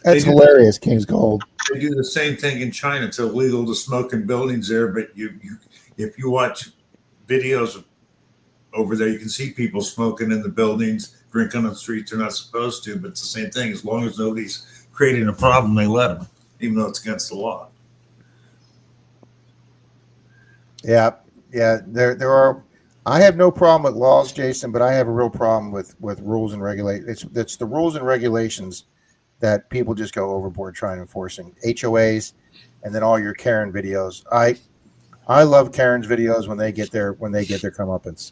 That's They do- hilarious, King's Gold. They do the same thing in China. It's illegal to smoke in buildings there, but if you watch videos over there, you can see people smoking in the buildings, drinking on the streets. They're not supposed to, but it's the same thing. As long as nobody's creating a problem, they let them, even though it's against the law. Yeah. There are. I have no problem with laws, Jason, but I have a real problem with rules and regulations. It's the rules and regulations that people just go overboard trying to enforcing. HOAs, and then all your Karen videos. I love Karen's videos when they get their comeuppance.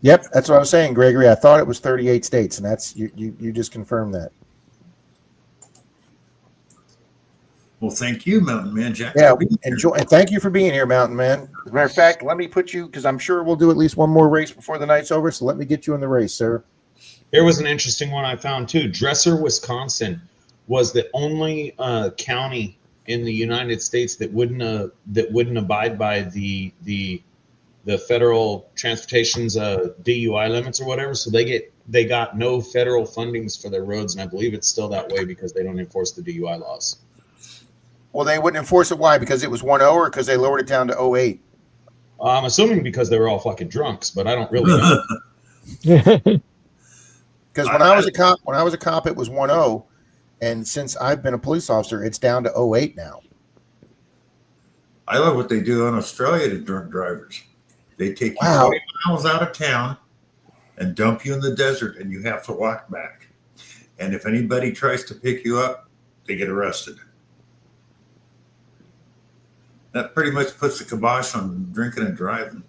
Yep, that's what I was saying, Gregory. I thought it was 38 states, and that's you just confirmed that. Well, thank you, Mountain Man Jack. Yeah, for being here. enjoy, and thank you for being here, Mountain Man. As a matter of fact, let me put you, because I'm sure we'll do at least one more race before the night's over. So let me get you in the race, sir. Here was an interesting one I found too. Dresser, Wisconsin, was the only county in the United States that wouldn't abide by the federal transportation's DUI limits or whatever. So they got no federal fundings for their roads, and I believe it's still that way because they don't enforce the DUI laws. Well, they wouldn't enforce it. Why? Because it was 1.0 or because they lowered it down to 0.8? I'm assuming because they were all fucking drunks, but I don't really know. Because when I was a cop, it was 1.0, and since I've been a police officer, it's down to 0.8 now. I love what they do in Australia to drunk drivers. They take you Wow. 20 miles out of town and dump you in the desert, and you have to walk back. And if anybody tries to pick you up, they get arrested. That pretty much puts the kibosh on drinking and driving.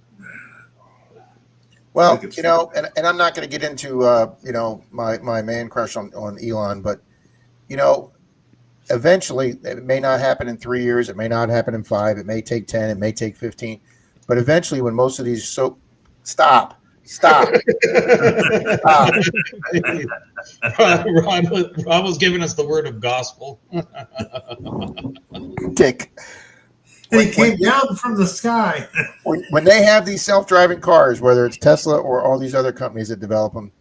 Well, think it's and I'm not going to get into my man crush on Elon, but eventually it may not happen in 3 years, it may not happen in 5, it may take 10, it may take 15, but eventually when most of these stop. Rob was giving us the word of gospel. Dick. They came down from the sky. When they have these self-driving cars, whether it's Tesla or all these other companies that develop them,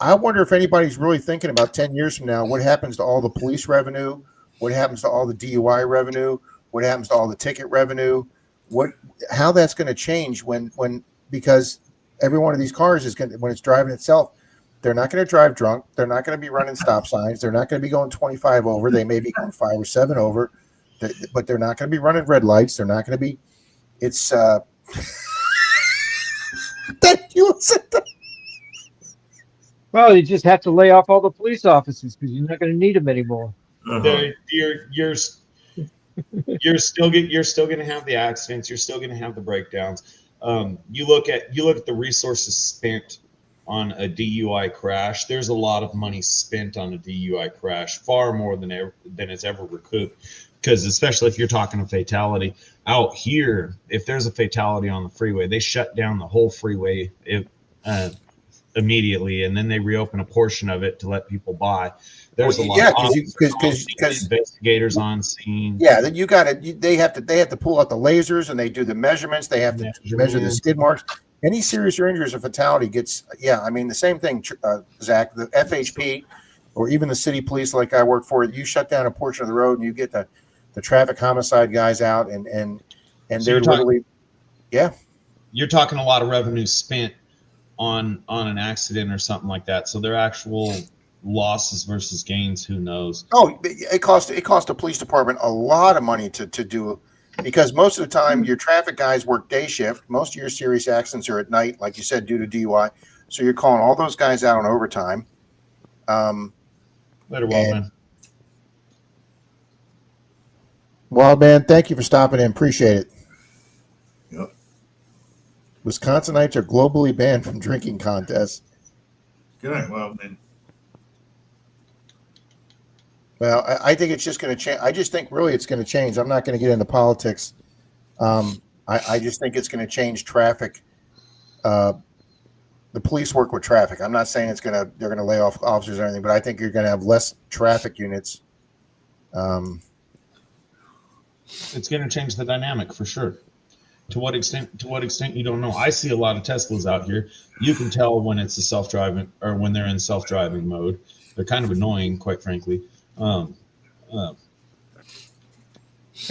I wonder if anybody's really thinking about 10 years from now, what happens to all the police revenue? What happens to all the DUI revenue? What happens to all the ticket revenue? How that's going to change because every one of these cars is when it's driving itself, they're not going to drive drunk. They're not going to be running stop signs. They're not going to be going 25 over. They may be going 5 or 7 over. But they're not going to be running red lights. They're not going to be. It's. Thank you. Well, you just have to lay off all the police officers because you're not going to need them anymore. Uh-huh. You're still going to have the accidents. You're still going to have the breakdowns. You look at the resources spent on a DUI crash. There's a lot of money spent on a DUI crash, far more than it's ever recouped. Because especially if you're talking a fatality out here, if there's a fatality on the freeway, they shut down the whole freeway immediately, and then they reopen a portion of it to let people by. There's a lot of because investigators on scene. Yeah, then they have to pull out the lasers and they do the measurements. They have to measure the skid marks. any serious injuries or fatality gets, I mean, the same thing, Zach, the FHP or even the city police like I work for, you shut down a portion of the road and you get the traffic homicide guys out and So they're you're talking- literally, You're talking a lot of revenue spent on an accident or something like that. So their actual losses versus gains, who knows? oh, it cost the police department a lot of money to do, because most of the time your traffic guys work day shift. Most of your serious accidents are at night, like you said, due to DUI. So you're calling all those guys out on overtime. Later, Wildman. Wild man, thank you for stopping in. Appreciate it. Yep. Wisconsinites are globally banned from drinking contests. Good night, Wild Man. Well, I think it's just going to change. I just think really it's going to change. I'm not going to get into politics. I just think it's going to change traffic. The police work with traffic. I'm not saying they're going to lay off officers or anything, but I think you're going to have less traffic units. It's going to change the dynamic for sure. To what extent you don't know. I see a lot of Teslas out here. You can tell when it's a self-driving or when they're in self-driving mode. They're kind of annoying, quite frankly. And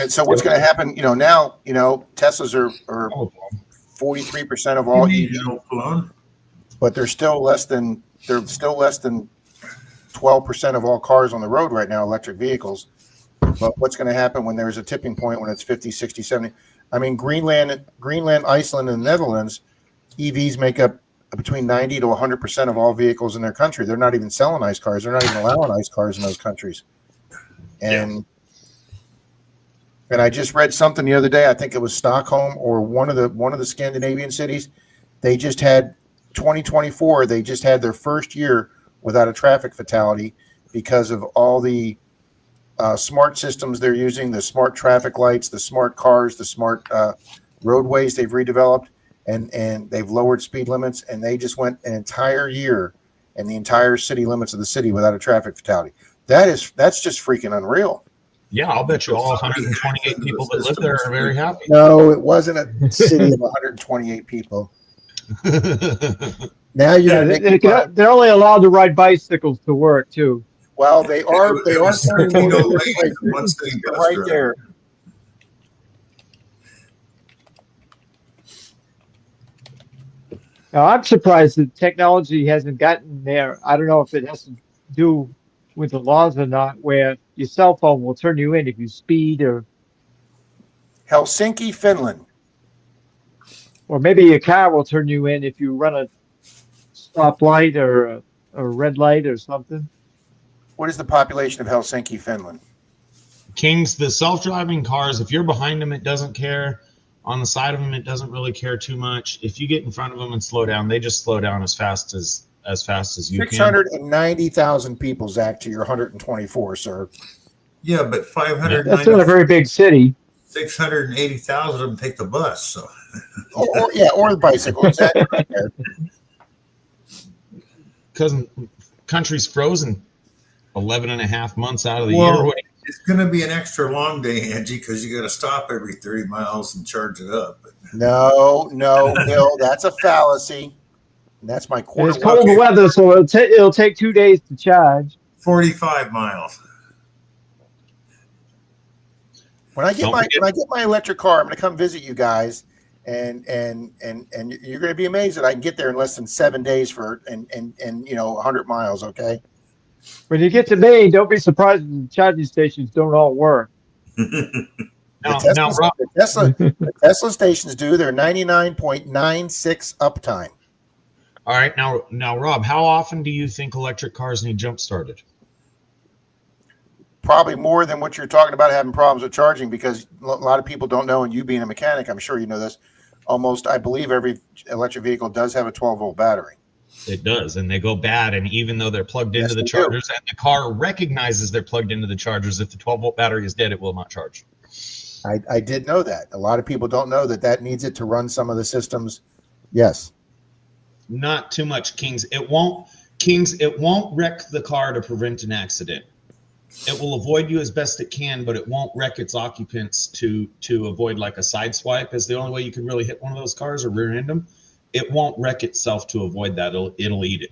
so what's going to happen? Now, Teslas are 43% of all EVs, Cologne? but they're still less than 12% of all cars on the road right now, electric vehicles. But what's going to happen when there's a tipping point when it's 50, 60, 70? I mean, Greenland, Iceland, and the Netherlands, EVs make up between 90 to 100% of all vehicles in their country. They're not even selling ICE cars. They're not even allowing ICE cars in those countries. And I just read something the other day. I think it was Stockholm or one of the Scandinavian cities. They just had 2024. They just had their first year without a traffic fatality because of all the smart systems they're using, the smart traffic lights, the smart cars, the smart roadways they've redeveloped, and they've lowered speed limits, and they just went an entire year in the entire city limits of the city without a traffic fatality. That's just freaking unreal. Yeah, I'll bet you all 128 people that live there are very happy. No, it wasn't a city of 128 people. Now you're They're only allowed to ride bicycles to work too. well, they are turning One city bus right driver. there. Now, I'm surprised that technology hasn't gotten there. I don't know if it has to do with the laws or not, where your cell phone will turn you in if you speed or Helsinki, Finland. maybe your car will turn you in if you run a stoplight or a red light or something. What is the population of Helsinki, Finland? Kings, the self-driving cars, if you're behind them, it doesn't care. On the side of them, it doesn't really care too much. If you get in front of them and slow down, they just slow down as fast as you can. 690,000 people, Zach, to your 124, sir. Yeah, but That's not a very big city. 680,000 of them take the bus. So Or the bicycle. Exactly. Right there. Because country's frozen 11 and a half months out of the Well, year. it's going to be an extra long day, Angie, because you got to stop every 30 miles and charge it up. No, Bill, that's a fallacy. And that's my And quarter. it's cold weather, so it'll take 2 days to charge. 45 miles. When I get Don't forget- my electric car, I'm going to come visit you guys, and you're going to be amazed that I can get there in less than 7 days for 100 miles. Okay. When you get to Maine, don't be surprised if the charging stations don't all work. Now, Rob, The Tesla stations do. They're 99.96 uptime. all right, now, Rob, how often do you think electric cars need jump started? Probably more than what you're talking about having problems with charging, because a lot of people don't know, and you being a mechanic, I'm sure you know this. Almost, I believe every electric vehicle does have a 12-volt battery. It does, and they go bad. And even though they're plugged into Yes, the they do. chargers, and the car recognizes they're plugged into the chargers, if the 12-volt battery is dead, it will not charge. I did know that. A lot of people don't know that needs it to run some of the systems. Yes. Not too much, Kings. It won't wreck the car to prevent an accident. It will avoid you as best it can, but it won't wreck its occupants to avoid like a side swipe. Is the only way you can really hit one of those cars or rear end them. it won't wreck itself to avoid that. It'll eat it.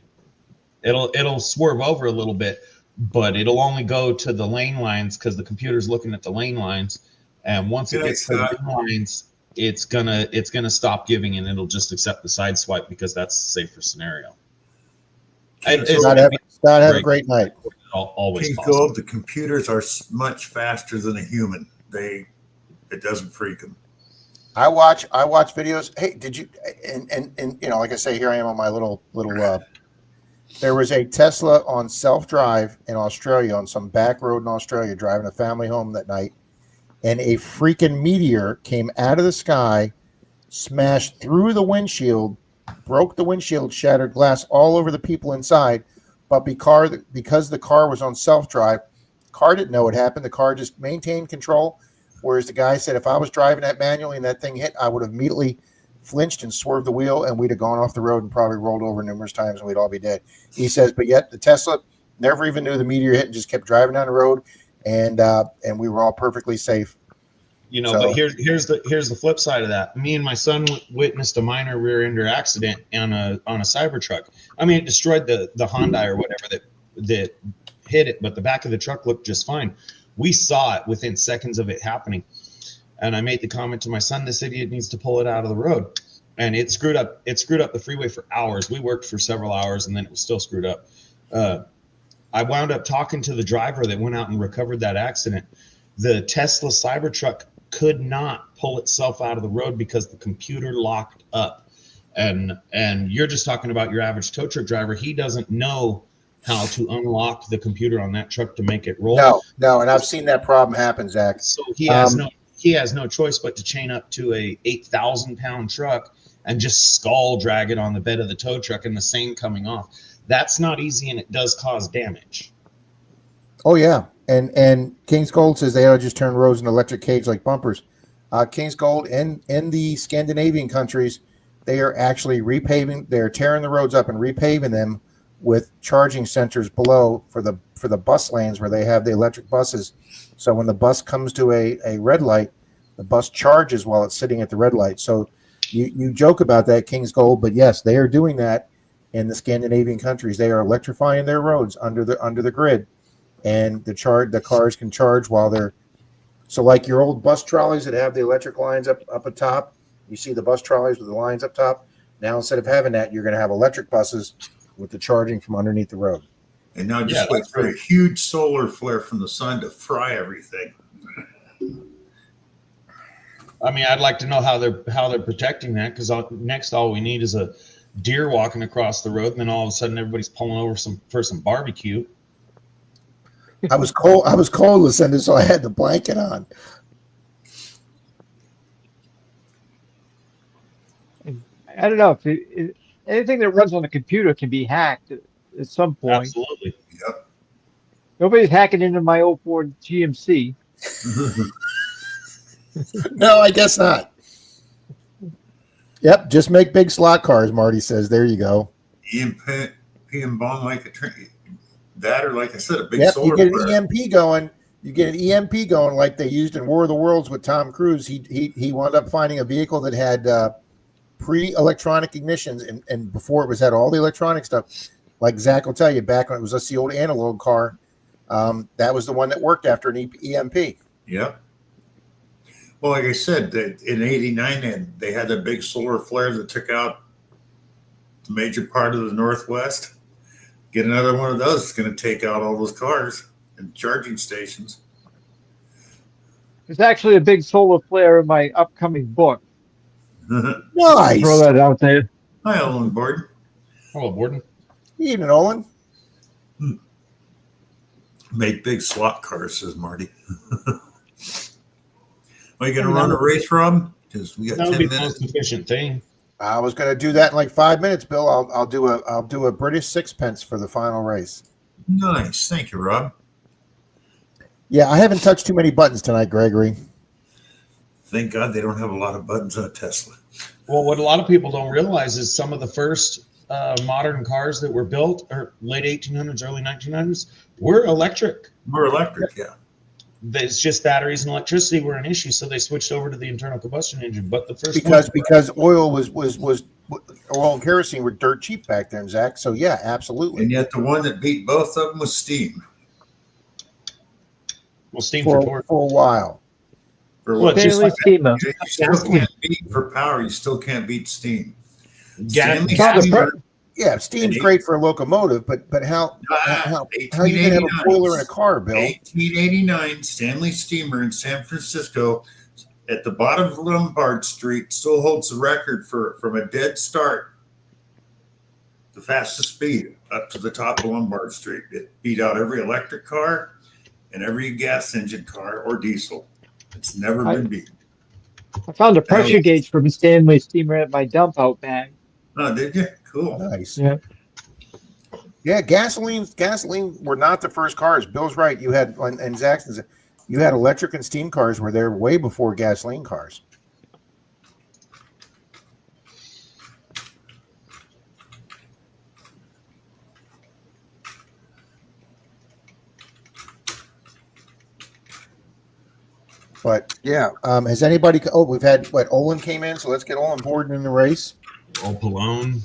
It'll swerve over a little bit, but it'll only go to the lane lines because the computer's looking at the lane lines. And once it gets to the lane lines, it's gonna stop giving, and it'll just accept the side swipe because that's a safer scenario. Scott, have a great night. Always King possible. Gold, the computers are much faster than a human. It doesn't freak them. I watch videos. Hey, did you? And you know, like I say, here I am on my little. There was a Tesla on self-drive in Australia, on some back road in Australia, driving a family home that night, and a freaking meteor came out of the sky, smashed through the windshield, broke the windshield, shattered glass all over the people inside. But because the car was on self-drive, the car didn't know what happened. The car just maintained control. Whereas the guy said, if I was driving that manually and that thing hit, I would have immediately flinched and swerved the wheel, and we'd have gone off the road and probably rolled over numerous times, and we'd all be dead. He says, but yet the Tesla never even knew the meteor hit and just kept driving down the road, and we were all perfectly safe. You know, So- but here's the flip side of that. Me and my son witnessed a minor rear-ender accident on a Cybertruck. I mean, it destroyed the Hyundai or whatever that hit it, but the back of the truck looked just fine. We saw it within seconds of it happening, and I made the comment to my son, "This idiot needs to pull it out of the road." And it screwed up the freeway for hours. We worked for several hours, and then it was still screwed up. I wound up talking to the driver that went out and recovered that accident. The Tesla Cybertruck could not pull itself out of the road because the computer locked up. And you're just talking about your average tow truck driver. He doesn't know how to unlock the computer on that truck to make it roll. No, and I've seen that problem happen, Zach. So he has no choice but to chain up to a 8,000-pound truck and just skull drag it on the bed of the tow truck, and the seine coming off. That's not easy, and it does cause damage. Oh yeah, and King's Gold says they ought to just turn roads into electric cage like bumpers. King's Gold in the Scandinavian countries, they are actually repaving. They're tearing the roads up and repaving them with charging centers below for the bus lanes where they have the electric buses. So when the bus comes to a red light, the bus charges while it's sitting at the red light. So you joke about that, King's Gold, but yes, they are doing that in the Scandinavian countries. They are electrifying their roads under the grid, and the cars can charge while they're. So like your old bus trolleys that have the electric lines up atop, you see the bus trolleys with the lines up top. Now instead of having that, you're going to have electric buses with the charging from underneath the road. And now just wait for a huge solar flare from the sun to fry everything. I mean, I'd like to know how they're protecting that, because next all we need is a deer walking across the road, and then all of a sudden everybody's pulling over for some barbecue. I was cold, Lucinda, so I had the blanket on. I don't know if anything that runs on a computer can be hacked at some point. Absolutely. Yep. Nobody's hacking into my old Ford GMC. No, I guess not. Yep, just make big slot cars, Marty says. There you go. EMP bomb like a train. That, or like I said, a big Yep, solar you get flare. an EMP going. You get an EMP going like they used in War of the Worlds with Tom Cruise. He wound up finding a vehicle that had pre-electronic ignitions, and before it had all the electronic stuff. Like Zach will tell you, back when it was just the old analog car, that was the one that worked after an EMP. Yep. Well, like I said, in '89, they had that big solar flare that took out the major part of the Northwest. Get another one of those. It's going to take out all those cars and charging stations. There's actually a big solar flare in my upcoming book. Nice. Throw that out there. Hi, Olin Borden. Hello, Borden. Evening, Olin. Make big slot cars, says Marty. Are you going to run a race, Rob? Because we got That would 10 be the minutes. most efficient thing. I was going to do that in like 5 minutes, Bill. I'll do a British sixpence for the final race. Nice. Thank you, Rob. Yeah, I haven't touched too many buttons tonight, Gregory. Thank God they don't have a lot of buttons on a Tesla. Well, what a lot of people don't realize is some of the first modern cars that were built, or late 1800s, early 1900s, were electric. We're electric, yeah. It's just batteries and electricity were an issue, so they switched over to the internal combustion engine. But the first Because oil was oil and kerosene were dirt cheap back then, Zach. So yeah, absolutely. And yet the one that beat both of them was steam. Well, steam for For torque. a while. For Well, what? just Stanley steamer. You still can't beat for power. You still can't beat steam. Stanley Gas- steamer, Yeah, steam's And great for a locomotive, but how are you gonna have a boiler in a car, Bill? 1889 Stanley steamer in San Francisco at the bottom of Lombard Street still holds the record for from a dead start, the fastest speed up to the top of Lombard Street. It beat out every electric car and every gas engine car or diesel. It's never been beat. I found a pressure gauge from a Stanley steamer at my dump out bag. Oh, did you? Cool. Nice. Yeah. Yeah, gasoline were not the first cars. Bill's right. You had and Zach's, you had electric and steam cars were there way before gasoline cars. But yeah, has anybody? Oh, we've had what? Olin came in, so let's get Olin board in the race. Old Pallone.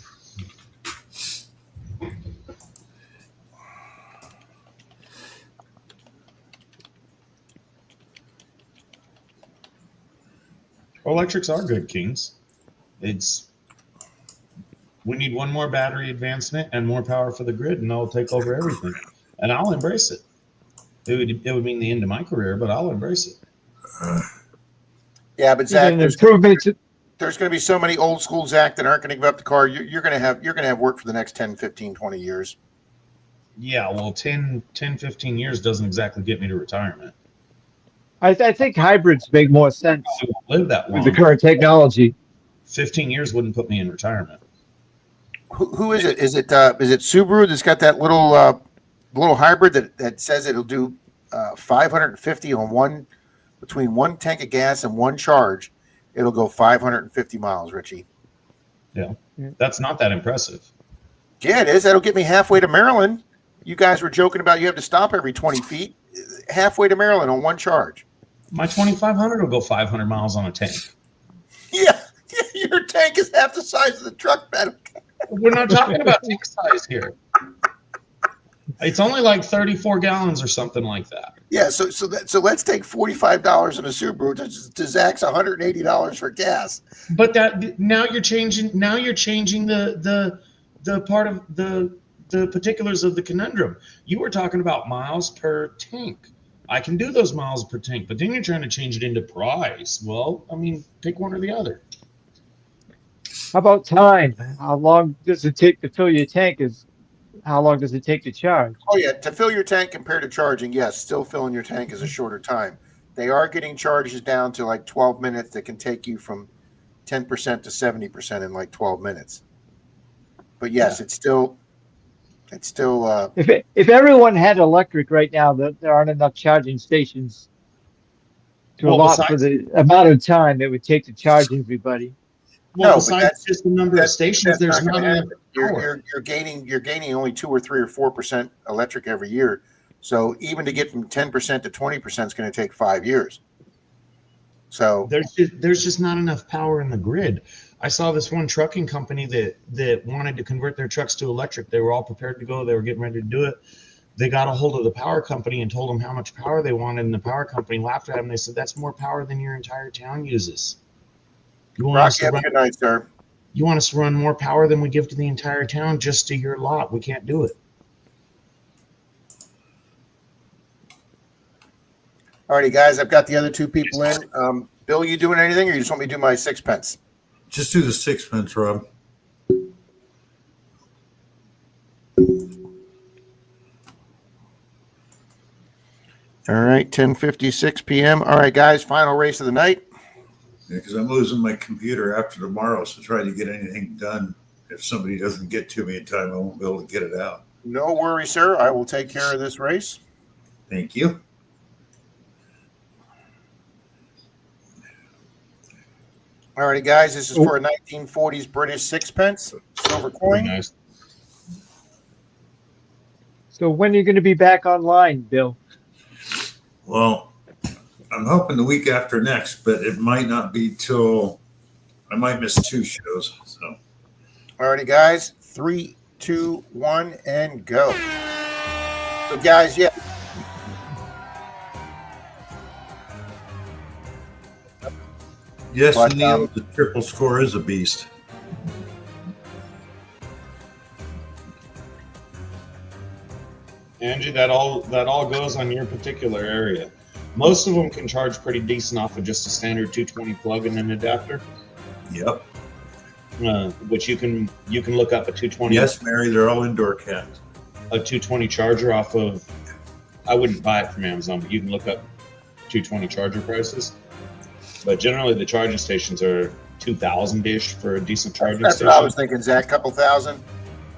Electrics are good, Kings. We need one more battery advancement and more power for the grid, and I'll take over everything. And I'll embrace it. It would mean the end of my career, but I'll embrace it. Yeah, but Zach, Even improvements. there's going to be so many old school Zach that aren't going to give up the car. You're going to have work for the next 10, 15, 20 years. Yeah, well, 10, 15 years doesn't exactly get me to retirement. I think hybrids make more sense I won't live that long. with the current technology. 15 years wouldn't put me in retirement. Who is it? Is it Subaru that's got that little hybrid that says it'll do 550 on between one tank of gas and one charge? It'll go 550 miles, Richie. Yeah, that's not that impressive. Yeah, it is. That'll get me halfway to Maryland. You guys were joking about you have to stop every 20 feet. Halfway to Maryland on one charge. My 2500 will go 500 miles on a tank. Yeah, your tank is half the size of the truck bed. We're not talking about tank size here. It's only like 34 gallons or something like that. Yeah, so let's take $45 in a Subaru to Zach's $180 for gas. But that now you're changing the part of the particulars of the conundrum. You were talking about miles per tank. I can do those miles per tank, but then you're trying to change it into price. Well, I mean, pick one or the other. How about time? How long does it take to fill your tank? How long does it take to charge? Oh yeah, to fill your tank compared to charging, yes, still filling your tank is a shorter time. They are getting charges down to like 12 minutes that can take you from 10% to 70% in like 12 minutes. But yes, it's still If everyone had electric right now, there aren't enough charging stations to Well, allot for the amount of time it would take to charge everybody. Well, No, but besides that's- just the number of stations, there's not gonna enough happen. power. You're gaining only 2 or 3 or 4% electric every year. So even to get from 10% to 20% is going to take 5 years. So There's just not enough power in the grid. I saw this one trucking company that wanted to convert their trucks to electric. They were all prepared to go. They were getting ready to do it. They got a hold of the power company and told them how much power they wanted, and the power company laughed at them. They said, "That's more power than your entire town uses. You want us Rocky, have a good night, sir. You want us to run more power than we give to the entire town just to your lot? We can't do it." Alrighty, guys, I've got the other 2 people in. Bill, you doing anything, or you just want me to do my sixpence? Just do the sixpence, Rob. All right, 10:56 p.m. All right, guys, final race of the night. Because I'm losing my computer after tomorrow, so try to get anything done. If somebody doesn't get to me in time, I won't be able to get it out. No worry, sir. I will take care of this race. Thank you. All righty, guys, this is for a 1940s British sixpence silver coin. Nice. So when are you going to be back online, Bill? Well, I'm hoping the week after next, but it might not be till I might miss 2 shows. So Alrighty, guys. 3, 2, 1, and go. So, guys, yeah. Yes, But, Neil, the triple score is a beast. Angie, that all goes on your particular area. Most of them can charge pretty decent off of just a standard 220 plug-in and adapter, Yep. which you can look up a 220. Yes, Mary, they're all indoor cats. A 220 charger off of. I wouldn't buy it from Amazon, but you can look up 220 charger prices. But generally, the charging stations are 2,000-ish for a decent charging That's station. what I was thinking, Zach. Couple thousand.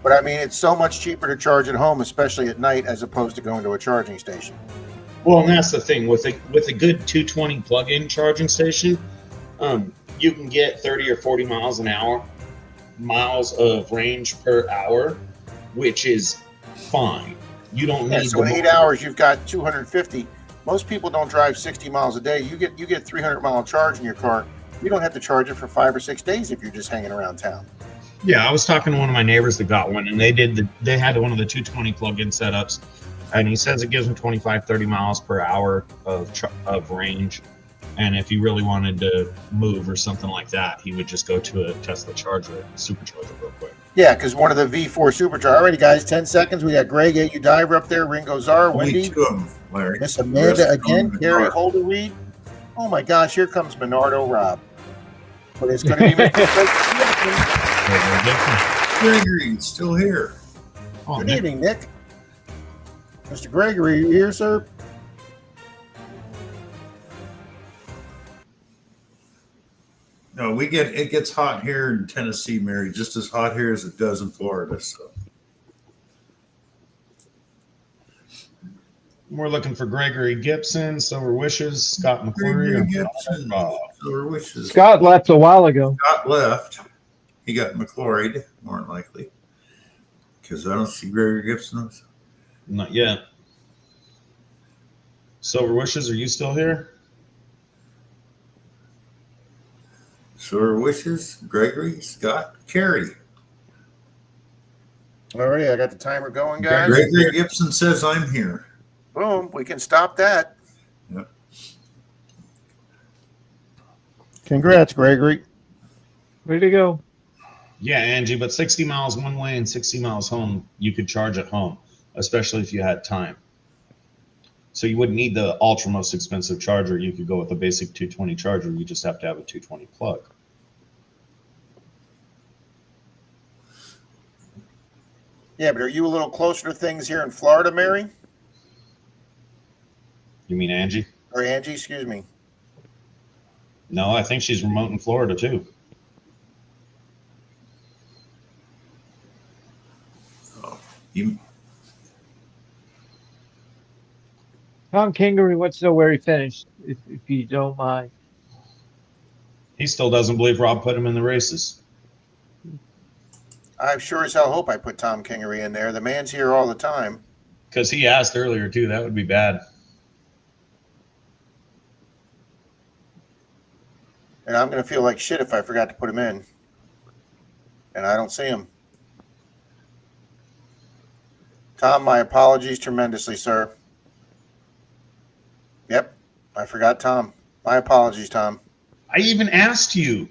But I mean, it's so much cheaper to charge at home, especially at night, as opposed to going to a charging station. Well, and that's the thing with a good 220 plug-in charging station, you can get 30 or 40 miles of range per hour, which is fine. You don't Yeah, need. so in 8 hours, you've got 250. Most people don't drive 60 miles a day. You get 300-mile charge in your car. You don't have to charge it for 5 or 6 days if you're just hanging around town. Yeah, I was talking to one of my neighbors that got one, and they had one of the 220 plug-in setups, and he says it gives them 25, 30 miles per hour of range. And if he really wanted to move or something like that, he would just go to a Tesla charger, supercharger real quick. Yeah, because one of the V4 superchargers. Alrighty, guys, 10 seconds. We got Greg AU Diver up there, Ringo Czar, Only Wendy, 2 of them, Larry. Miss The Amanda rest again, are Gary dark. Holderweed. Oh my gosh, here comes Bernardo Rob. But it's going to be Gregory's still here. Oh, Good Nick, evening, Nick. Mr. Gregory, are you here, sir? No, it gets hot here in Tennessee, Mary, just as hot here as it does in Florida. So we're looking for Gregory Gibson, Silver Wishes, Scott Gregory McClure. Gibson, Silver Wishes. Scott left a while ago. Scott left. He got McCloried, more than likely, because I don't see Gregory Gibson. Not yet. Silver Wishes, are you still here? Silver Wishes, Gregory, Scott, Carrie. Alrighty, I got the timer going, guys. Gregory Gibson says I'm here. Boom, we can stop that. Yep. Congrats, Gregory. Way to go. Yeah, Angie, but 60 miles one way and 60 miles home, you could charge at home, especially if you had time. So you wouldn't need the ultra most expensive charger. You could go with a basic 220 charger. You just have to have a 220 plug. Yeah, but are you a little closer to things here in Florida, Mary? You mean Angie? Or Angie, excuse me. No, I think she's remote in Florida too. You, Tom Kingery wants to know where he finished, if you don't mind. He still doesn't believe Rob put him in the races. I sure as hell hope I put Tom Kingery in there. The man's here all the time. Because he asked earlier too. That would be bad. And I'm going to feel like shit if I forgot to put him in. And I don't see him. Tom, my apologies tremendously, sir. Yep, I forgot Tom. My apologies, Tom. I even asked you.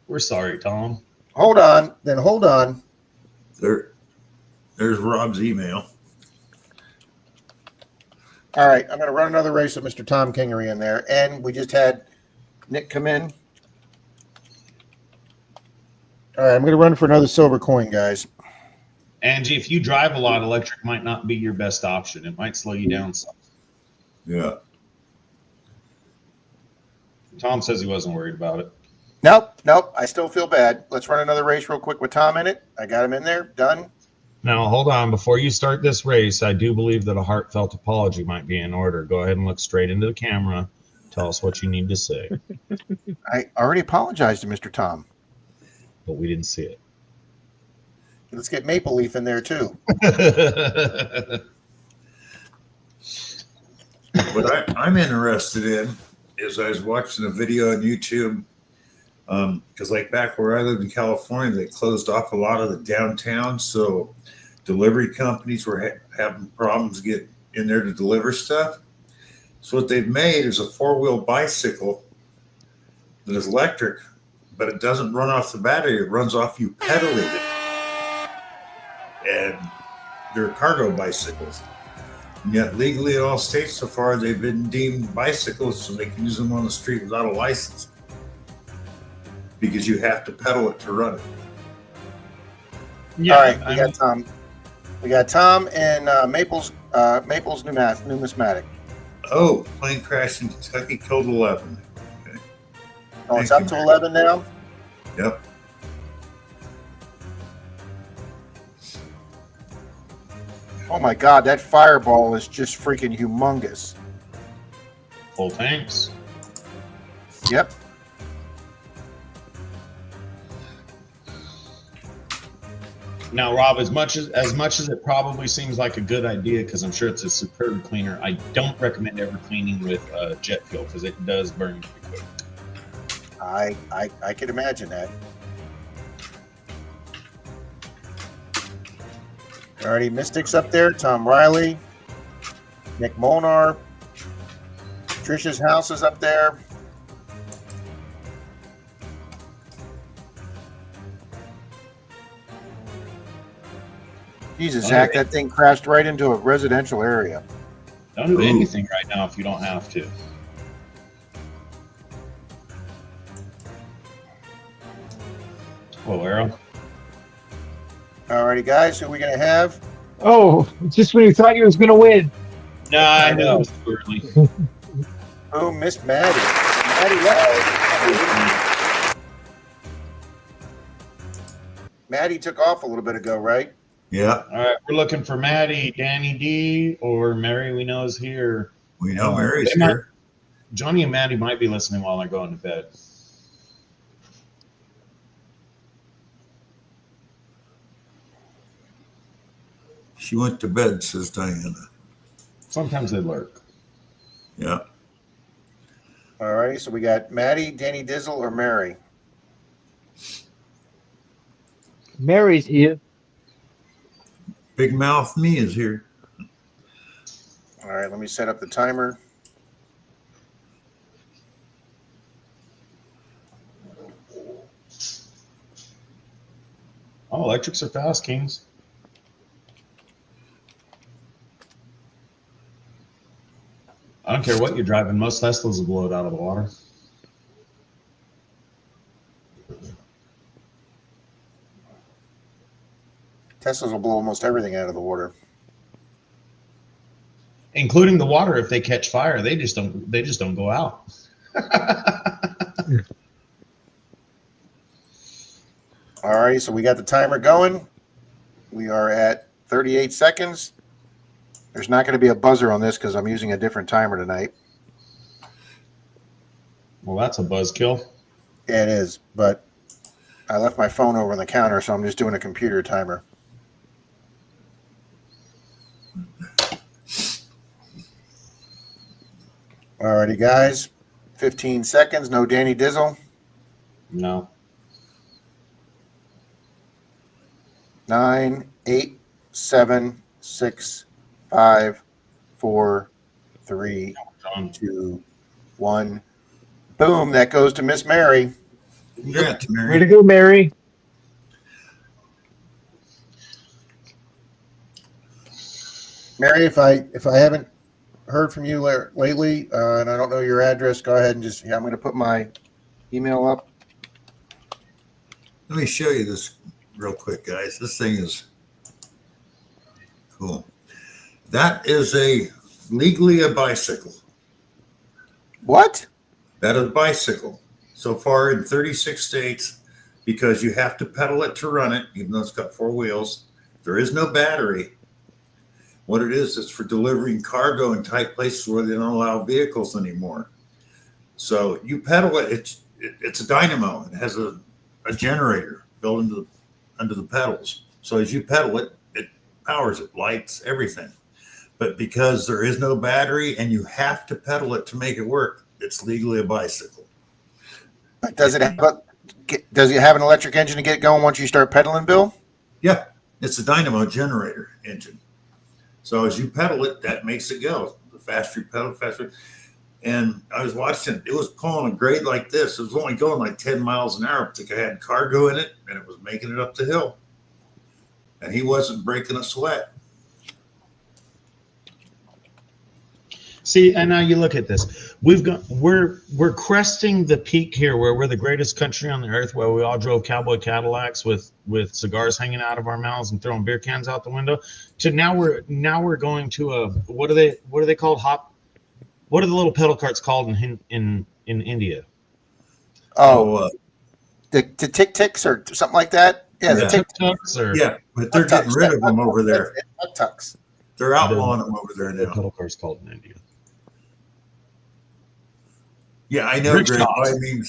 We're sorry, Tom. Hold on, then hold on. there's Rob's email. All right, I'm going to run another race with Mr. Tom Kingery in there. And we just had Nick come in. All right, I'm going to run for another silver coin, guys. Angie, if you drive a lot, electric might not be your best option. It might slow you down some. Yeah. Tom says he wasn't worried about it. Nope. I still feel bad. Let's run another race real quick with Tom in it. I got him in there. Done. Now, hold on. Before you start this race, I do believe that a heartfelt apology might be in order. Go ahead and look straight into the camera. Tell us what you need to say. I already apologized to Mr. Tom. But we didn't see it. Let's get Maple Leaf in there, too. What I'm interested in is I was watching a video on YouTube Because like back where I lived in California, they closed off a lot of the downtown, so delivery companies were having problems getting in there to deliver stuff. So what they've made is a 4-wheel bicycle that is electric, but it doesn't run off the battery. It runs off you pedaling it. And they're cargo bicycles. And yet legally in all states so far, they've been deemed bicycles so they can use them on the street without a license. Because you have to pedal it to run it. Yeah, All right, I we mean, got Tom. We got Tom and Maples Numismatic. Oh, plane crash in Kentucky killed 11. Oh, it's Thank up you. to 11 now? Yep. Oh my God, that fireball is just freaking humongous. full tanks. Yep. Now, Rob, as much as it probably seems like a good idea, because I'm sure it's a superb cleaner, I don't recommend ever cleaning with jet fuel because it does burn pretty quick. I could imagine that. Alrighty, Mystics up there. Tom Riley, Nick Molnar, Trisha's house is up there. Jesus, Zach, that thing crashed right into a residential area. Don't do Ooh. anything right now if you don't have to. Hello, Arrow. Alrighty, guys, who are we gonna have? Oh, just when you thought you was going to win. No, I know. It's too early. Oh, Miss Maddie. Maddie, Maddie took off a little bit ago, right? Yeah. All right, we're looking for Maddie, Danny D, or Mary. We know is here. We know Mary's They might- here. Johnny and Maddie might be listening while they're going to bed. She went to bed, says Diana. Sometimes they lurk. Yeah. Alrighty, so we got Maddie, Danny Dizzle, or Mary. Mary's here. Big Mouth Me is here. All right, let me set up the timer. Oh, electrics are fast, Kings. I don't care what you're driving. Most Teslas will blow it out of the water. Teslas will blow almost everything out of the water. Including the water. If they catch fire, they just don't go out. All right, so we got the timer going. We are at 38 seconds. There's not going to be a buzzer on this because I'm using a different timer tonight. Well, that's a buzzkill. Yeah, it is, but I left my phone over on the counter, so I'm just doing a computer timer. Alrighty, guys. 15 seconds. No Danny Dizzle. No. 9, 8, 7, 6, 5, 4, 3, John. 2, 1. Boom. That goes to Miss Mary. Congrats, Way Mary. to go, Mary. Mary, if I haven't heard from you lately, and I don't know your address, go ahead and just, I'm going to put my email up. Let me show you this real quick, guys. This thing is cool. That is legally a bicycle. What? That is a bicycle. So far in 36 states, because you have to pedal it to run it, even though it's got 4 wheels. There is no battery. What it is, it's for delivering cargo in tight places where they don't allow vehicles anymore. So you pedal it, it's a dynamo. It has a generator built under the pedals. So as you pedal it, it powers it, lights, everything. But because there is no battery and you have to pedal it to make it work, it's legally a bicycle. But does it have Does it have an electric engine to get going once you start pedaling, Bill? Yeah, it's a dynamo generator engine. So as you pedal it, that makes it go. The faster you pedal, faster. And I was watching, it was pulling a grade like this. It was only going like 10 miles an hour. It had cargo in it, and it was making it up the hill. And he wasn't breaking a sweat. See, and now you look at this. We're cresting the peak here, where we're the greatest country on the earth, where we all drove cowboy Cadillacs with cigars hanging out of our mouths and throwing beer cans out the window. To now we're going to a what are they called? What are the little pedal carts called in India? Oh, the tic-tics or something like that. Yeah, the Yeah. Tuk-tuks or Yeah, but they're getting rid of them over there. Tuk-tuks. They're outlawing them over there the now. pedal carts called in India. Yeah, I know, Greg. I mean,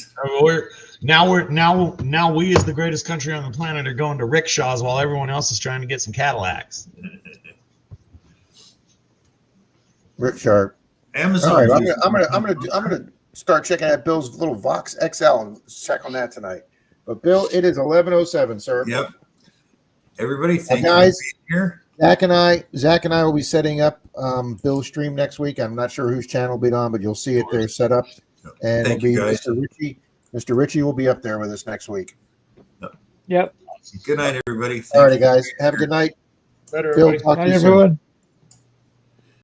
Now we as the greatest country on the planet are going to rickshaws while everyone else is trying to get some Cadillacs. Rick Sharp. Amazon. All right, I'm gonna start checking out Bill's little Vox XL and check on that tonight. But Bill, it is 11:07, sir. Yep. Everybody, thank you guys. for being here. Zach and I will be setting up Bill's stream next week. I'm not sure whose channel will be on, but you'll see it there set up. And Thank it'll be you, guys. Mr. Richie. Mr. Richie will be up there with us next week. Yep. Good night, everybody. Thank All righty, you. guys. Have a good night. Better Bill, everybody. talk to Bye, you soon. everyone.